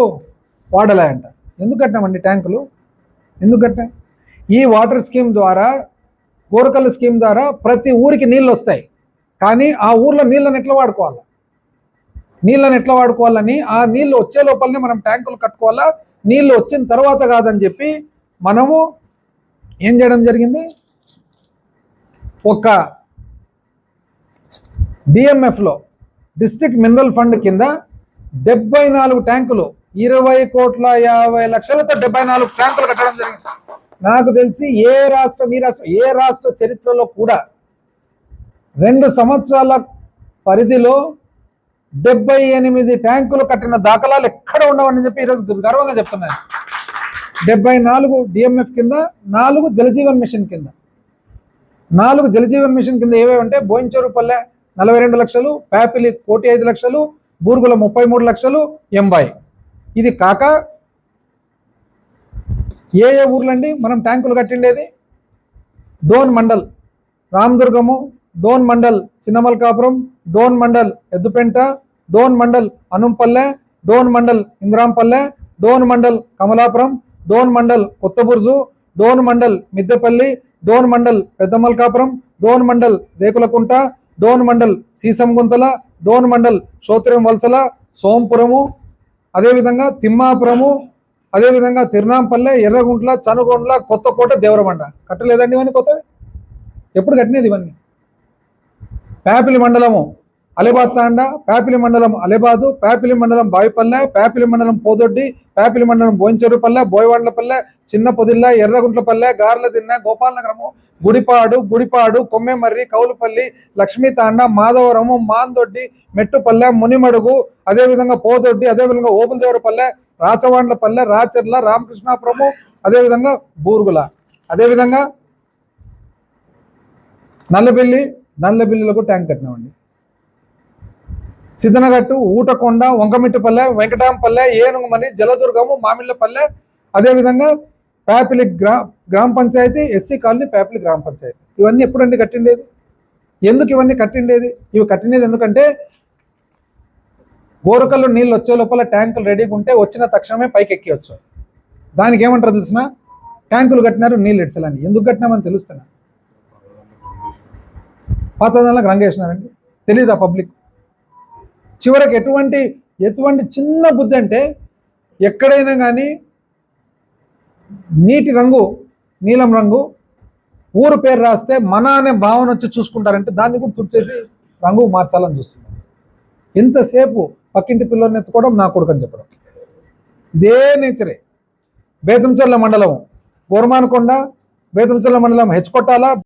A: వాడలే అంట. ఎందుకు కట్టినామండి ట్యాంకులు? ఎందుకు కట్టినా? ఈ వాటర్ స్కీమ్ ద్వారా, కోరకల్ స్కీమ్ ద్వారా ప్రతి ఊరికి నీళ్ళు వస్తాయి, కానీ ఆ ఊర్లో నీళ్ళని ఎట్లా వాడుకోవాలి, ఆ నీళ్ళు వచ్చే లోపలనే మనం ట్యాంకులు కట్టుకోవాలా. నీళ్ళు వచ్చిన తర్వాత కాదని చెప్పి మనము ఏం చేయడం జరిగింది, ఒక డిఎంఎఫ్లో డిస్ట్రిక్ట్ మినరల్ ఫండ్ కింద 74 ట్యాంకులు 20,50,00,000తో 74 ట్యాంకులు కట్టడం జరిగింది. నాకు తెలిసి ఏ రాష్ట్ర చరిత్రలో కూడా 2 సంవత్సరాల పరిధిలో 78 ట్యాంకులు కట్టిన దాఖలాలు ఎక్కడ ఉండవని చెప్పి ఈరోజు గర్వంగా చెప్తున్నాను. 74 డిఎంఎఫ్ కింద, 4 జలజీవన్ మిషన్ కింద. 4 జలజీవన్ మిషన్ కింద ఏవేవంటే బోయించేరుపల్లె 42 లక్షలు, ప్యాపిలి 1,05,00,000, బూరుగుల 33 లక్షలు, ఎంబాయి. ఇది కాక ఏ ఊర్లండి మనం ట్యాంకులు కట్టిండేది? డోన్ మండల్ రామదుర్గము, డోన్ మండల్ చిన్నమల్కాపురం, డోన్ మండల్ ఎద్దుపెంట, డోన్ మండల్ అనుంపల్లె, డోన్ మండల్ ఇంద్రాంపల్లె, డోన్ మండల్ కమలాపురం, డోన్ మండల్ కొత్తబుర్జు, డోన్ మండల్ మిద్దెపల్లి, డోన్ మండల్ పెద్దమల్కాపురం, డోన్ మండల్ రేకులకుంట, డోన్ మండల్ సీసంగుంతల, డోన్ మండల్ శోత్రం వలసల, సోంపురము, అదేవిధంగా తిమ్మాపురము, అదేవిధంగా తిరునాంపల్లె, ఎర్రగుంట్ల, చనుగొండ్ల, కొత్తకోట, దేవరమండ. కట్టలేదండి ఇవన్నీ కొత్తవి? ఎప్పుడు కట్టినది ఇవన్నీ? ప్యాపిలి మండలము అలెబాద్ తాండా, ప్యాపిలి మండలం అలెబాదు, ప్యాపిలి మండలం బాయిపల్లె, ప్యాపిలి మండలం పోదొడ్డి, ప్యాపిలి మండలం బోయించెరుపల్లె, బోయవాండ్లపల్లె, చిన్న పొదిల్ల, ఎర్రగుంట్లపల్లె, గార్లదిన్నె, గోపాలనగరము, గుడిపాడు, కొమ్మెమర్రి, కౌలుపల్లి, లక్ష్మీ తాండా, మాధవరము, మాందొడ్డి, మెట్టుపల్లె, మునిమడుగు, అదేవిధంగా పోదొడ్డి, అదేవిధంగా ఓపులదేవరపల్లె, రాచవాండ్లపల్లె, రాచర్ల, రామకృష్ణాపురము, అదేవిధంగా బూరుగుల, అదేవిధంగా నల్లబిల్లిలకు ట్యాంక్ కట్టినామండి. సిద్ధనగట్టు, ఊటకొండ, వంకమిట్టిపల్లె, వెంకటాంపల్లె, ఏనుగుమని, జలదుర్గము, మామిళ్ళపల్లె, అదేవిధంగా ప్యాపిలి గ్రామ పంచాయతీ, ఎస్సీ కాలనీ, ప్యాపిలి గ్రామ పంచాయతీ. ఇవన్నీ ఎప్పుడండి కట్టిండేది? ఎందుకు ఇవన్నీ కట్టిండేది? ఇవి కట్టిండేది ఎందుకంటే గోరకల్లో నీళ్ళు వచ్చే లోపల ట్యాంకులు రెడీగా ఉంటే వచ్చిన తక్షణమే పైకి ఎక్కివచ్చు. దానికి ఏమంటారు తెలిసిన? ట్యాంకులు కట్టినారు, నీళ్ళు ఇడ్చలని. ఎందుకు కట్టినామని తెలుస్తున్నా? పాతదానికి రంగేసినారండి, తెలీదా పబ్లిక్? చివరికి ఎటువంటి చిన్న బుద్ధి అంటే, ఎక్కడైనా కానీ నీటి రంగు నీలం రంగు ఊరు పేరు రాస్తే మన అనే భావన వచ్చి చూసుకుంటారంటే దాన్ని కూడా తుడిచేసి రంగు మార్చాలని చూస్తున్నారు. ఎంతసేపు పక్కింటి పిల్లల్ని ఎత్తుకోవడం, నా కొడుకు అని చెప్పడం, ఇదే నేచరే. బేతంచెర్ల మండలం గోరమానకొండ, బేతంచెర్ల మండలం హెచ్కొట్టాల,